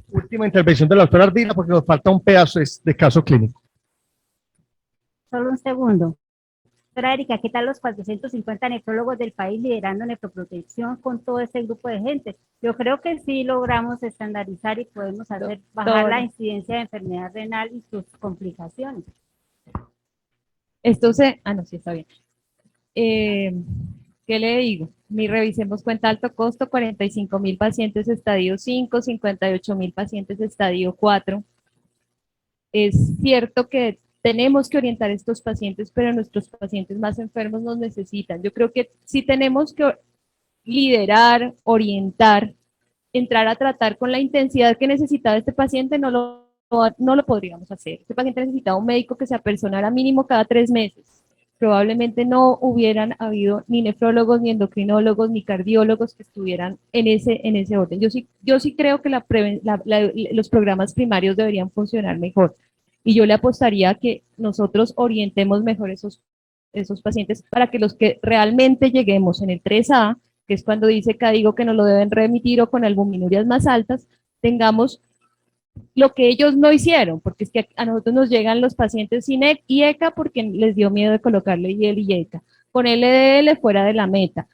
Última intervención de la doctora Ardila porque nos falta un pedazo de caso clínico. Solo un segundo. Doctora Erika, ¿qué tal los 450 nefrólogos del país liderando nefroprotección con todo este grupo de gente? Yo creo que sí logramos estandarizar y podemos hacer bajar la incidencia de enfermedad renal y sus complicaciones. Esto no, sí está bien. ¿Qué le digo? Revisemos cuenta alto costo, 45.000 pacientes estadio 5, 58.000 pacientes estadio 4. Es cierto que tenemos que orientar a estos pacientes, pero nuestros pacientes más enfermos nos necesitan. Yo creo que sí tenemos que liderar, orientar, entrar a tratar con la intensidad que necesitaba este paciente, no lo podríamos hacer. Este paciente necesitaba un médico que se apersonara mínimo cada 3 meses. Probablemente no hubieran habido ni nefrólogos, ni endocrinólogos, ni cardiólogos que estuvieran en ese orden. Yo sí creo que los programas primarios deberían funcionar mejor. Y yo le apostaría a que nosotros orientemos mejor esos pacientes para que los que realmente lleguemos en el 3A, que es cuando dice Cadigo que nos lo deben remitir o con albuminurias más altas, tengamos lo que ellos no hicieron, porque es que a nosotros nos llegan los pacientes sin y ECA porque les dio miedo de colocarle IEL y ECA, con LDL fuera de la meta,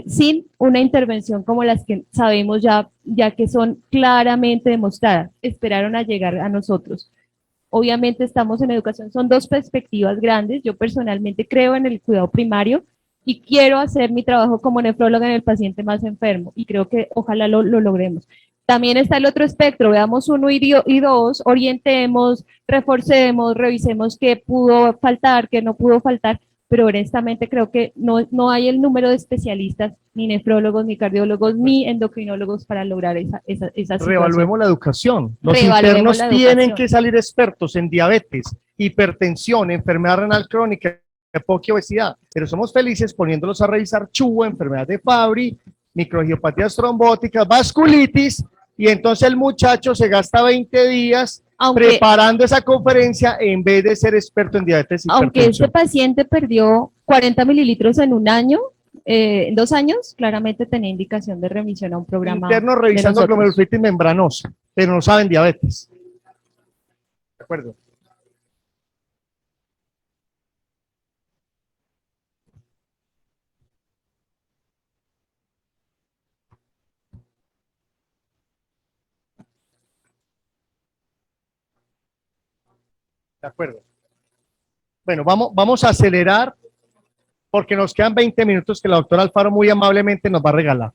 sin una intervención como las que sabemos ya que son claramente demostradas, esperaron a llegar a nosotros. Obviamente estamos en educación, son 2 perspectivas grandes. Yo personalmente creo en el cuidado primario y quiero hacer mi trabajo como nefróloga en el paciente más enfermo y creo que ojalá lo logremos. También está el otro espectro, veamos 1 y 2, orientemos, reforcemos, revisemos qué pudo faltar, qué no pudo faltar, pero honestamente creo que no hay el número de especialistas, ni nefrólogos, ni cardiólogos, ni endocrinólogos para lograr esa situación. Reevaluemos la educación. Los internos tienen que salir expertos en diabetes, hipertensión, enfermedad renal crónica, hipoxia, obesidad, pero somos felices poniéndolos a revisar chubo, enfermedad de Fabry, microangiopatías trombóticas, vasculitis, y entonces el muchacho se gasta 20 días preparando esa conferencia en vez de ser experto en diabetes y aunque hipertensión. este paciente perdió 40 mililitros en un año, en 2 años, claramente tenía indicación de remisión a un programa. Internos revisando glomerulofritis membranosa, pero no saben diabetes. De acuerdo. De acuerdo. Bueno, vamos a acelerar porque nos quedan 20 minutos que la doctora Alfaro muy amablemente nos va a regalar.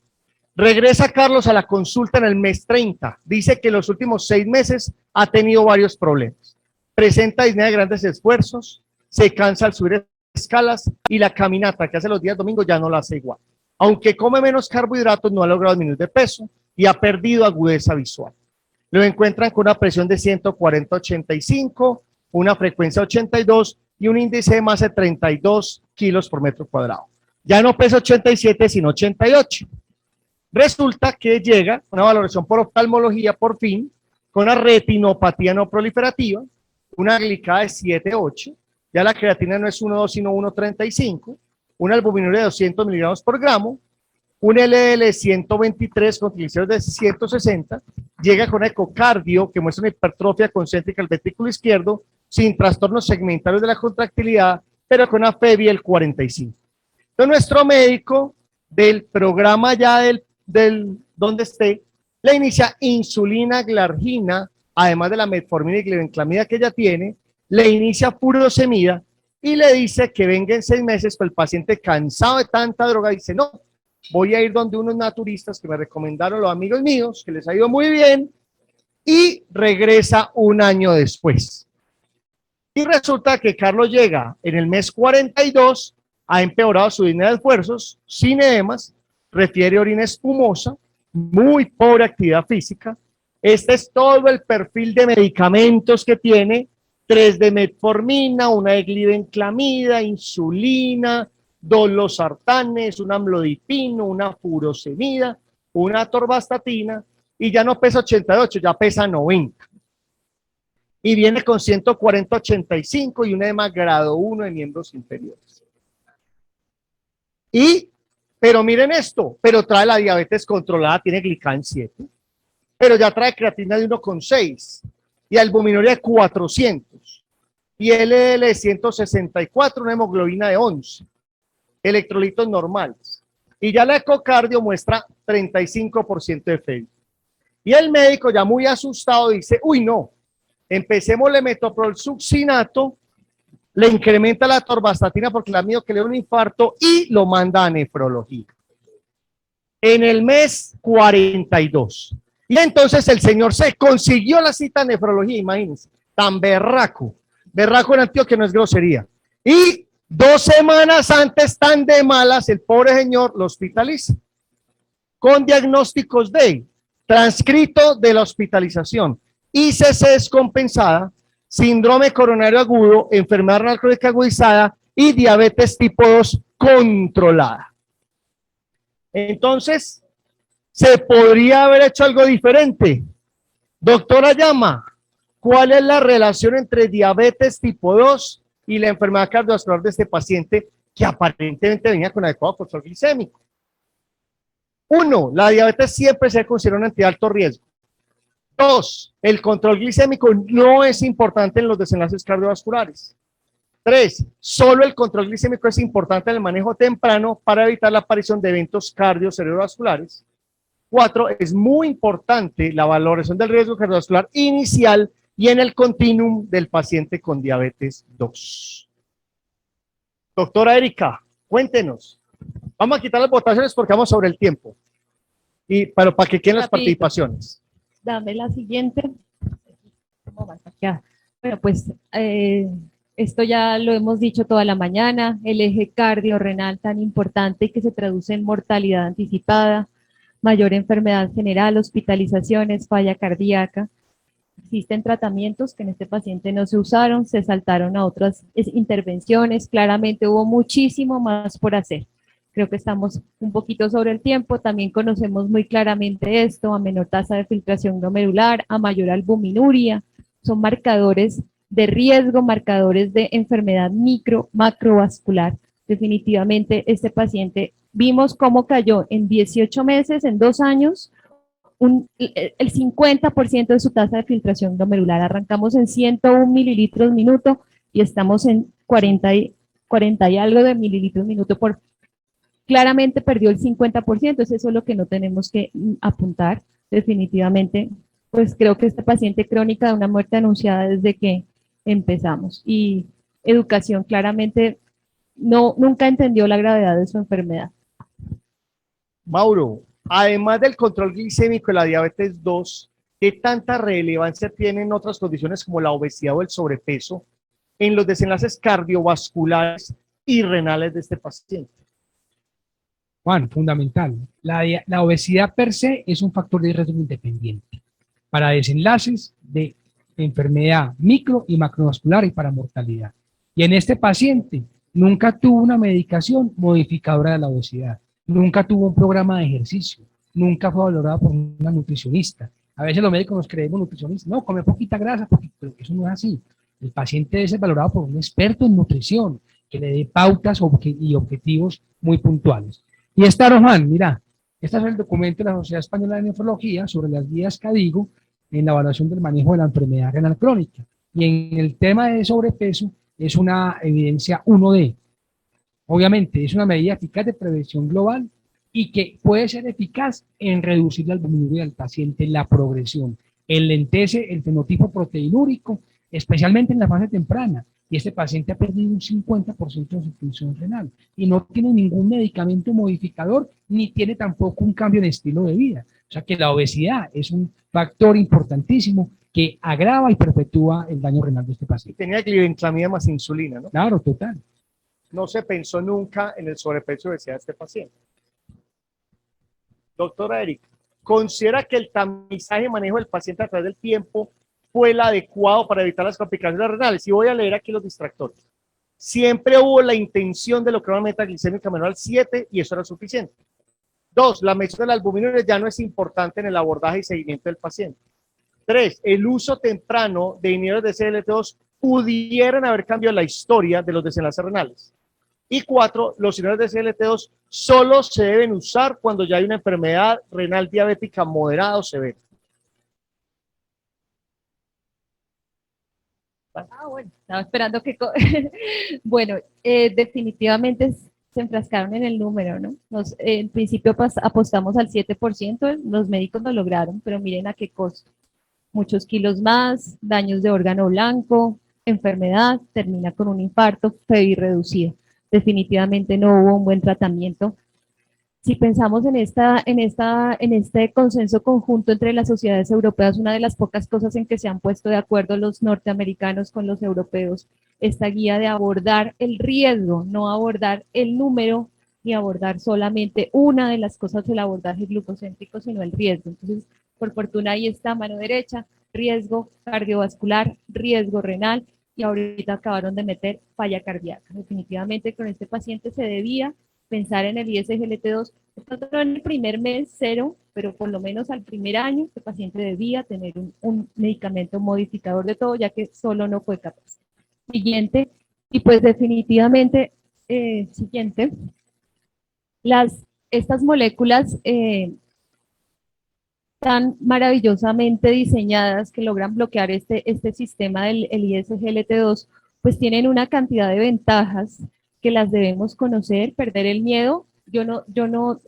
Regresa Carlos a la consulta en el mes 30. Dice que en los últimos 6 meses ha tenido varios problemas. Presenta disnea de grandes esfuerzos, se cansa al subir escalas y la caminata que hace los días domingos ya no la hace igual. Aunque come menos carbohidratos, no ha logrado disminuir de peso y ha perdido agudeza visual. Lo encuentran con una presión de 140/85, una frecuencia 82 y un índice de masa de 32 kilos por metro cuadrado. Ya no pesa 87, sino 88. Resulta que llega una valoración por oftalmología por fin, con una retinopatía no proliferativa, una glicada de 7,8, ya la creatina no es 1,2 sino 1,35, una albuminuria de 200 miligramos por gramo, un LDL de 123 con triglicéridos de 160, llega con ecocardio que muestra una hipertrofia concéntrica del ventrículo izquierdo, sin trastornos segmentarios de la contractilidad, pero con una FEBI del 45. Entonces nuestro médico del programa ya del donde esté, le inicia insulina glargina, además de la metformina y glibenclamida que ella tiene, le inicia furosemida y le dice que venga en 6 meses, pues el paciente cansado de tanta droga dice, no, voy a ir donde unos naturistas que me recomendaron los amigos míos, que les ha ido muy bien, y regresa 1 año después. Y resulta que Carlos llega en el mes 42, ha empeorado su disnea de esfuerzos, sin edemas, refiere orina espumosa, muy pobre actividad física, Este es todo el perfil de medicamentos que tiene: 3 de metformina, una de glibenclamida, insulina, 2 losartanes, un amlodipino, una furosemida, una atorvastatina, y ya no pesa 88, ya pesa 90. Y viene con 140/85 y un edema grado 1 de miembros inferiores. Pero miren esto, pero trae la diabetes controlada, tiene glicán 7, pero ya trae creatina de 1,6 y albuminuria de 400 y LDL de 164, una hemoglobina de 11, electrolitos normales. Y ya la ecocardio muestra 35% de fe. Y el médico, ya muy asustado, dice: uy, no, empecemos el metoprolol succinato, le incrementa la atorvastatina porque le da miedo que le dé un infarto y lo manda a nefrología. En el mes 42. Y entonces el señor se consiguió la cita a nefrología, imagínense, tan berraco en Antioquia, que no es grosería. Y 2 semanas antes, tan de malas, el pobre señor lo hospitaliza con diagnósticos de transcrito de la hospitalización, ICC descompensada, síndrome coronario agudo, enfermedad renal crónica agudizada y diabetes tipo 2 controlada. Entonces, ¿se podría haber hecho algo diferente? Doctora Llama, ¿cuál es la relación entre diabetes tipo 2 y la enfermedad cardiovascular de este paciente que aparentemente venía con adecuado control glicémico? 1, la diabetes siempre se considera una entidad de alto riesgo. 2, el control glicémico no es importante en los desenlaces cardiovasculares. 3, solo el control glicémico es importante en el manejo temprano para evitar la aparición de eventos cardiocerebrovasculares. 4, es muy importante la valoración del riesgo cardiovascular inicial y en el continuum del paciente con diabetes 2. Doctora Erika, cuéntenos. Vamos a quitar las votaciones porque vamos sobre el tiempo. Pero para que queden las participaciones. Dame la siguiente. Bueno, pues esto ya lo hemos dicho toda la mañana, el eje cardiorrenal tan importante que se traduce en mortalidad anticipada, mayor enfermedad general, hospitalizaciones, falla cardíaca. Existen tratamientos que en este paciente no se usaron, se saltaron a otras intervenciones, claramente hubo muchísimo más por hacer. Creo que estamos un poquito sobre el tiempo, también conocemos muy claramente esto: a menor tasa de filtración glomerular, a mayor albuminuria, son marcadores de riesgo, marcadores de enfermedad macrovascular. Definitivamente este paciente, vimos cómo cayó en 18 meses, en 2 años, el 50% de su tasa de filtración glomerular. Arrancamos en 101 mililitros minuto y estamos en 40 y algo de mililitros minuto por. Claramente perdió el 50%, eso es lo que no tenemos que apuntar. Definitivamente, pues creo que esta paciente crónica de una muerte anunciada desde que empezamos. Y educación, claramente nunca entendió la gravedad de su enfermedad. Mauro, además del control glicémico y la diabetes 2, ¿qué tanta relevancia tienen otras condiciones como la obesidad o el sobrepeso en los desenlaces cardiovasculares y renales de este paciente? Juan, fundamental. La obesidad per se es un factor de riesgo independiente para desenlaces de enfermedad micro y macrovascular y para mortalidad. Y en este paciente nunca tuvo una medicación modificadora de la obesidad, nunca tuvo un programa de ejercicio, nunca fue valorado por una nutricionista. A veces los médicos nos creemos nutricionistas, no, come poquita grasa, pero eso no es así. El paciente debe ser valorado por un experto en nutrición que le dé pautas y objetivos muy puntuales. Y esta, Román, mira, este es el documento de la Sociedad Española de Nefrología sobre las guías CADIGO en la evaluación del manejo de la enfermedad renal crónica. Y en el tema de sobrepeso es una evidencia 1D. Obviamente es una medida eficaz de prevención global y que puede ser eficaz en reducir la albuminuria del paciente, la progresión, enlentece el fenotipo proteinúrico, especialmente en la fase temprana. Y este paciente ha perdido un 50% de su función renal y no tiene ningún medicamento modificador ni tiene tampoco un cambio de estilo de vida. O sea que la obesidad es un factor importantísimo que agrava y perpetúa el daño renal de este paciente. Tenía glibenclamida más insulina, ¿no? Claro, total. No se pensó nunca en el sobrepeso y obesidad de este paciente. Doctora Erika. considera que el tamizaje y manejo del paciente a través del tiempo fue el adecuado para evitar las complicaciones renales. Y voy a leer aquí los distractores. Siempre hubo la intención de lograr una meta glicémica menor al 7 y eso era suficiente. 2, la medición de la albuminuria ya no es importante en el abordaje y seguimiento del paciente. 3, el uso temprano de inhibidores de SGLT2 pudieran haber cambiado la historia de los desenlaces renales. Y 4, los inhibidores de SGLT2 solo se deben usar cuando ya hay una enfermedad renal diabética moderada o severa. Bueno, estaba esperando que... Bueno, definitivamente se enfrascaron en el número, ¿no? En principio apostamos al 7%, los médicos lo lograron, pero miren a qué costo. Muchos kilos más, daños de órgano blanco, enfermedad, termina con un infarto, FEBI reducido. Definitivamente no hubo un buen tratamiento. Si pensamos en este consenso conjunto entre las sociedades europeas, una de las pocas cosas en que se han puesto de acuerdo los norteamericanos con los europeos, esta guía de abordar el riesgo, no abordar el número, ni abordar solamente una de las cosas del abordaje glucocéntrico, sino el riesgo. Entonces, por fortuna ahí está, mano derecha, riesgo cardiovascular, riesgo renal, y ahorita acabaron de meter falla cardíaca. Definitivamente con este paciente se debía pensar en el ISGLT2, no en el primer mes, 0, pero por lo menos al primer año, este paciente debía tener un medicamento modificador de todo, ya que solo no fue capaz. Siguiente, y pues definitivamente, siguiente, estas moléculas tan maravillosamente diseñadas que logran bloquear este sistema del ISGLT2, pues tienen una cantidad de ventajas que las debemos conocer, perder el miedo. Yo no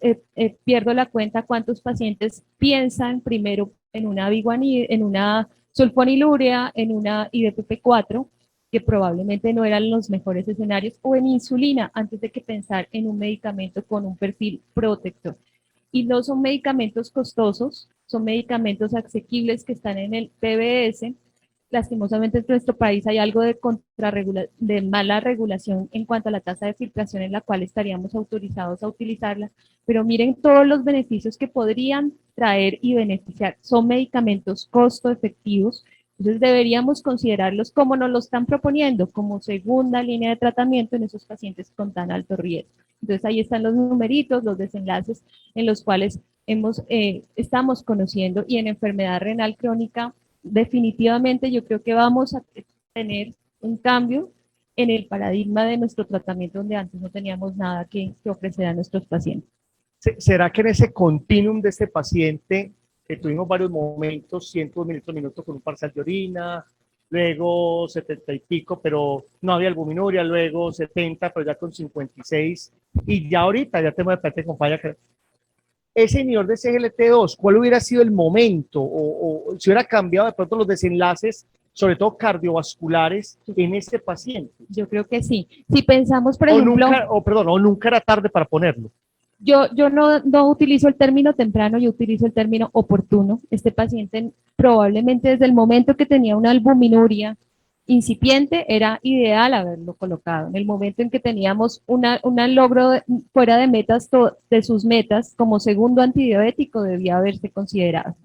pierdo la cuenta cuántos pacientes piensan primero en una en una sulfonilurea, en una IDPP4, que probablemente no eran los mejores escenarios, o en insulina, antes de que pensar en un medicamento con un perfil protector. Y no son medicamentos costosos, son medicamentos asequibles que están en el PBS. Lastimosamente en nuestro país hay algo de mala regulación en cuanto a la tasa de filtración en la cual estaríamos autorizados a utilizarla, pero miren todos los beneficios que podrían traer y beneficiar. Son medicamentos costo efectivos, entonces deberíamos considerarlos como nos lo están proponiendo, como segunda línea de tratamiento en esos pacientes con tan alto riesgo. Entonces ahí están los numeritos, los desenlaces en los cuales estamos conociendo, y en enfermedad renal crónica definitivamente yo creo que vamos a tener un cambio en el paradigma de nuestro tratamiento, donde antes no teníamos nada que ofrecer a nuestros pacientes. ¿Será que en ese continuum de este paciente, que tuvimos varios momentos, 100 minutos con un parcial de orina, luego 70 y pico, pero no había albuminuria, luego 70, pero ya con 56, y ya ahorita ya tenemos de parte con falla? Ese inhibidor de SGLT2, ¿cuál hubiera sido el momento o si hubiera cambiado de pronto los desenlaces, sobre todo cardiovasculares, en este paciente? Yo creo que sí. Si pensamos, por ejemplo... Nunca era tarde para ponerlo. Yo no utilizo el término temprano, yo utilizo el término oportuno. Este paciente probablemente desde el momento que tenía una albuminuria incipiente era ideal haberlo colocado. En el momento en que teníamos un logro fuera de metas, de sus metas, como segundo antidiabético debía haberse considerado.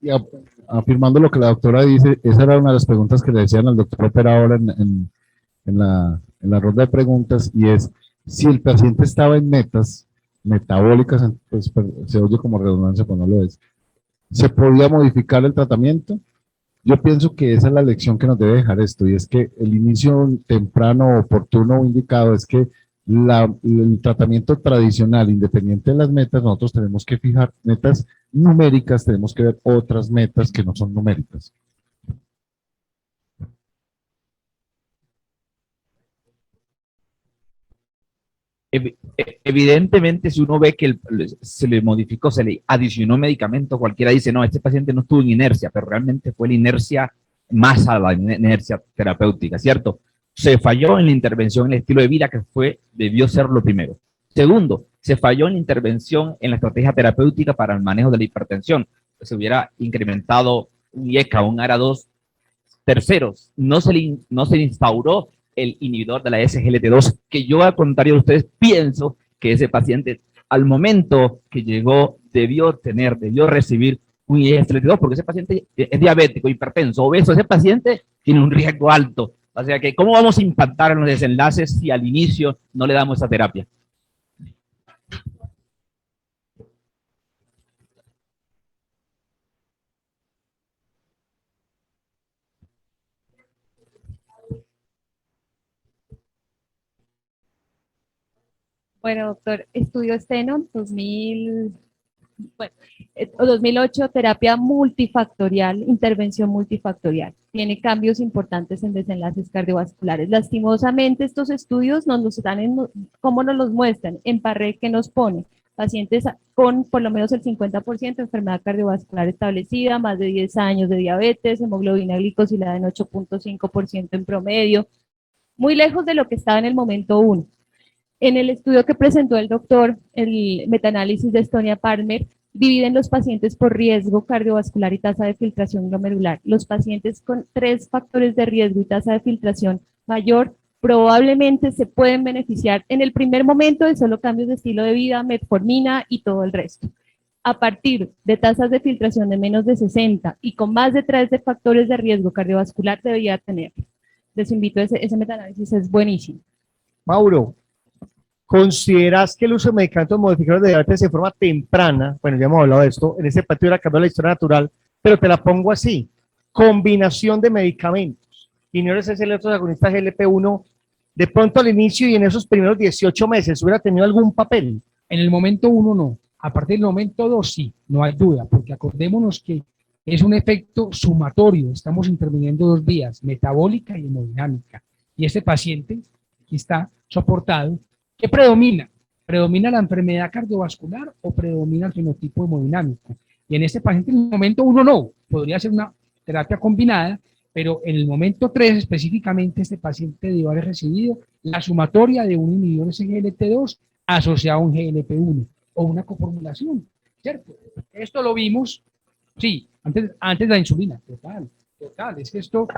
Y afirmando lo que la doctora dice, esa era una de las preguntas que le decían al doctor Opera ahora en la ronda de preguntas, y es si el paciente estaba en metas metabólicas, pues, se oye como redundancia, pero no lo es, ¿se podía modificar el tratamiento? Yo pienso que esa es la lección que nos debe dejar esto, y es que el inicio temprano, oportuno o indicado es que el tratamiento tradicional, independiente de las metas, nosotros tenemos que fijar metas numéricas, tenemos que ver otras metas que no son numéricas. Evidentemente, si uno ve que se le modificó, se le adicionó medicamento, cualquiera dice, no, este paciente no estuvo en inercia, pero realmente fue la inercia más a la inercia terapéutica, ¿cierto? Se falló en la intervención en el estilo de vida, que debió ser lo primero. Segundo, se falló en la intervención en la estrategia terapéutica para el manejo de la hipertensión. Se hubiera incrementado un IECA, un ARA2. Tercero, no se le instauró el inhibidor de la SGLT2, que yo, al contrario de ustedes, pienso que ese paciente, al momento que llegó debió recibir un IGF-1 porque ese paciente es diabético, hipertenso, obeso, ese paciente tiene un riesgo alto. O sea que, ¿cómo vamos a impactar en los desenlaces si al inicio no le damos esa terapia? Bueno, doctor, estudio Steno 2008, terapia multifactorial, intervención multifactorial. Tiene cambios importantes en desenlaces cardiovasculares. Lastimosamente, estos estudios nos los dan ¿cómo nos los muestran? En Parré, que nos pone pacientes con por lo menos el 50% de enfermedad cardiovascular establecida, más de 10 años de diabetes, hemoglobina glicosilada en 8.5% en promedio, muy lejos de lo que estaba en el momento 1. En el estudio que presentó el doctor, el metaanálisis de Estonia Palmer, dividen los pacientes por riesgo cardiovascular y tasa de filtración glomerular. Los pacientes con 3 factores de riesgo y tasa de filtración mayor probablemente se pueden beneficiar en el primer momento de solo cambios de estilo de vida, metformina y todo el resto. A partir de tasas de filtración de menos de 60 y con más de 3 de factores de riesgo cardiovascular debería tener. Les invito a ese metaanálisis, es buenísimo. Mauro, ¿consideras que el uso de medicamentos modificadores de diabetes de forma temprana, bueno, ya hemos hablado de esto, en este partido era cambiar la historia natural, pero te la pongo así, combinación de medicamentos, inhibidores SGLT2 agonistas GLP-1, de pronto al inicio y en esos primeros 18 meses, ¿hubiera tenido algún papel? En el momento 1 no, a partir del momento 2 sí, no hay duda, porque acordémonos que es un efecto sumatorio, estamos interviniendo 2 vías, metabólica y hemodinámica, y este paciente aquí está soportado. ¿Qué predomina? ¿Predomina la enfermedad cardiovascular o predomina el fenotipo hemodinámico? Y en este paciente en el momento 1 no, podría ser una terapia combinada, pero en el momento 3 específicamente este paciente debió haber recibido la sumatoria de un inhibidor SGLT2 asociado a un GLP-1 o una coformulación, ¿cierto? Esto lo vimos, sí, antes de la insulina, total, es que estos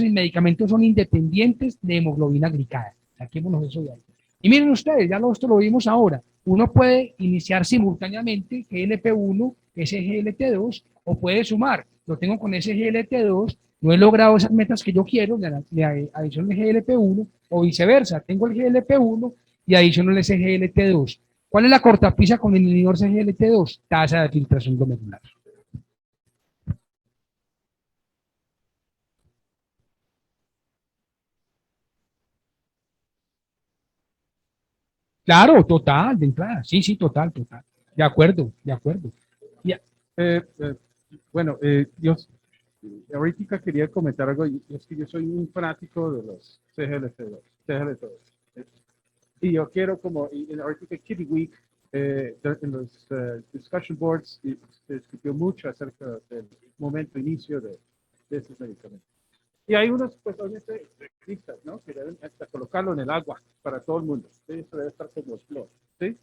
medicamentos son independientes de hemoglobina glicada, saquémonos eso de ahí. Y miren ustedes, esto lo vimos ahora, uno puede iniciar simultáneamente GLP-1, SGLT2, o puede sumar, lo tengo con SGLT2, no he logrado esas metas que yo quiero, de adición de GLP-1, o viceversa, tengo el GLP-1 y adiciono el SGLT2. ¿Cuál es la cortapisa con el inhibidor SGLT2? Tasa de filtración glomerular. Claro, total, de entrada. Sí, total. De acuerdo. Ya. Bueno, yo ahorita quería comentar algo, y es que yo soy un fanático de los CGLT2. Y yo quiero como, en ahorita Kitty Week, en los discussion boards, se discutió mucho acerca del inicio de estos medicamentos. Y hay unos, pues, obviamente, especialistas, ¿no? Que deben hasta colocarlo en el agua para todo el mundo. ¿Sí? Eso debe estar como flor, ¿sí?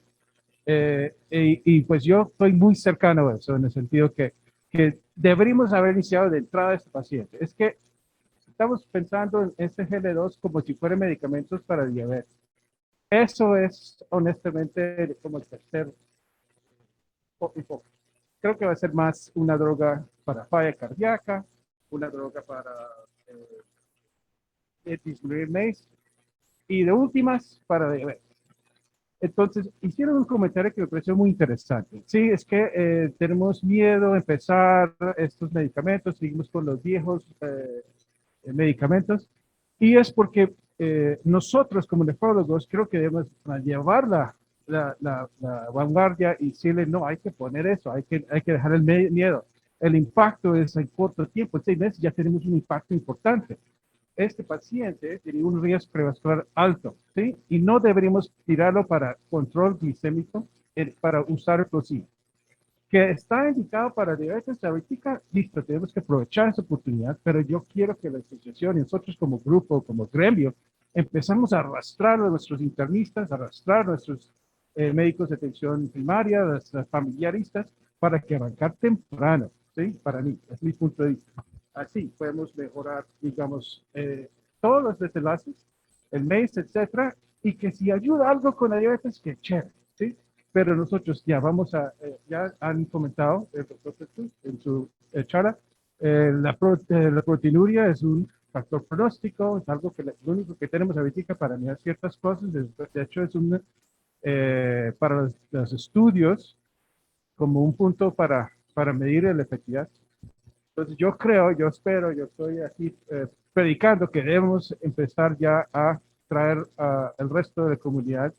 Y pues yo estoy muy cercano a eso, en el sentido que deberíamos haber iniciado de entrada a este paciente. Es que estamos pensando en este GL2 como si fueran medicamentos para diabetes. Eso es, honestamente, como el tercer enfoque. Creo que va a ser más una droga para falla cardíaca, una droga para disminuir MACE y de últimas para diabetes. Entonces, hicieron un comentario que me pareció muy interesante. Sí, es que tenemos miedo a empezar estos medicamentos, seguimos con los viejos medicamentos, y es porque nosotros como nefrólogos creo que debemos llevar la vanguardia y decirle, no, hay que poner eso, hay que dejar el miedo. El impacto es en corto tiempo, en 6 meses ya tenemos un impacto importante. Este paciente tiene un riesgo cardiovascular alto, ¿sí? Y no deberíamos tirarlo para control glicémico, para usar el Plozasiran. Que está indicado para diabetes diabética, listo, tenemos que aprovechar esa oportunidad, pero yo quiero que la asociación y nosotros como grupo, como gremio, empezamos a arrastrar a nuestros internistas, a arrastrar a nuestros médicos de atención primaria, a nuestros familiaristas, para que arrancar temprano, ¿sí? Para mí, es mi punto de vista. Así podemos mejorar, digamos, todos los desenlaces, el MACE, etcétera, y que si ayuda algo con la diabetes, que chévere, ¿sí? pero nosotros ya vamos a, ya han comentado el doctor Pertús en su charla, la proteinuria es un factor pronóstico, es algo que lo único que tenemos ahorita para mirar ciertas cosas, de hecho es un, para los estudios como un punto para medir la efectividad. Entonces yo creo, yo espero, yo estoy aquí predicando que debemos empezar ya a traer al resto de la comunidad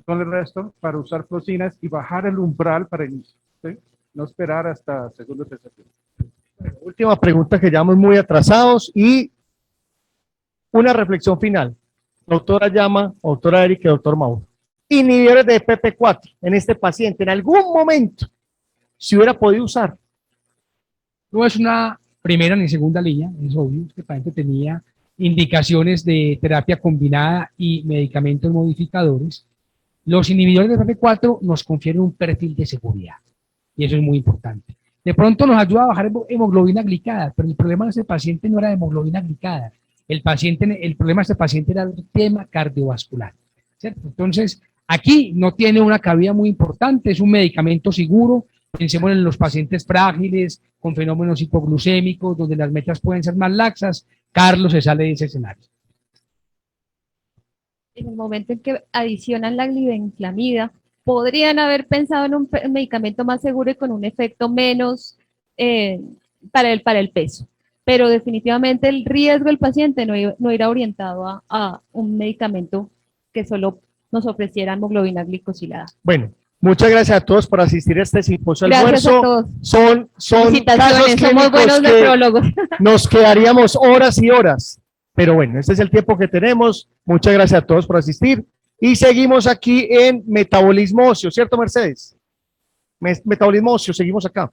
con el resto para usar proteínas y bajar el umbral para inicio, ¿sí? No esperar hasta segundo o tercer tiempo. Última pregunta, que ya vamos muy atrasados, y una reflexión final. Doctora Llama, doctora Erika y doctor Mauro. Inhibidores de PP4 en este paciente, en algún momento, si hubiera podido usar. No es una primera ni segunda línea, es obvio, este paciente tenía indicaciones de terapia combinada y medicamentos modificadores. Los inhibidores de PP4 nos confieren un perfil de seguridad, y eso es muy importante. De pronto nos ayuda a bajar hemoglobina glicada, pero el problema de este paciente no era hemoglobina glicada. El problema de este paciente era el tema cardiovascular, ¿cierto? Entonces, aquí no tiene una cabida muy importante, es un medicamento seguro. Pensemos en los pacientes frágiles, con fenómenos hipoglucémicos, donde las metas pueden ser más laxas. Carlos se sale de ese escenario. En el momento en que adicionan la glibenclamida, podrían haber pensado en un medicamento más seguro y con un efecto menos para el peso. Pero definitivamente el riesgo del paciente no irá orientado a un medicamento que solo nos ofreciera hemoglobina glicosilada. Bueno, muchas gracias a todos por asistir a este simposio Gracias almuerzo. a todos. Son casos Felicitaciones, somos clínicos buenos que nefrólogos. nos quedaríamos horas y horas. Pero bueno, este es el tiempo que tenemos. Muchas gracias a todos por asistir. Y seguimos aquí en Metabolismo Óseo, ¿cierto, Mercedes? Metabolismo Óseo, seguimos acá.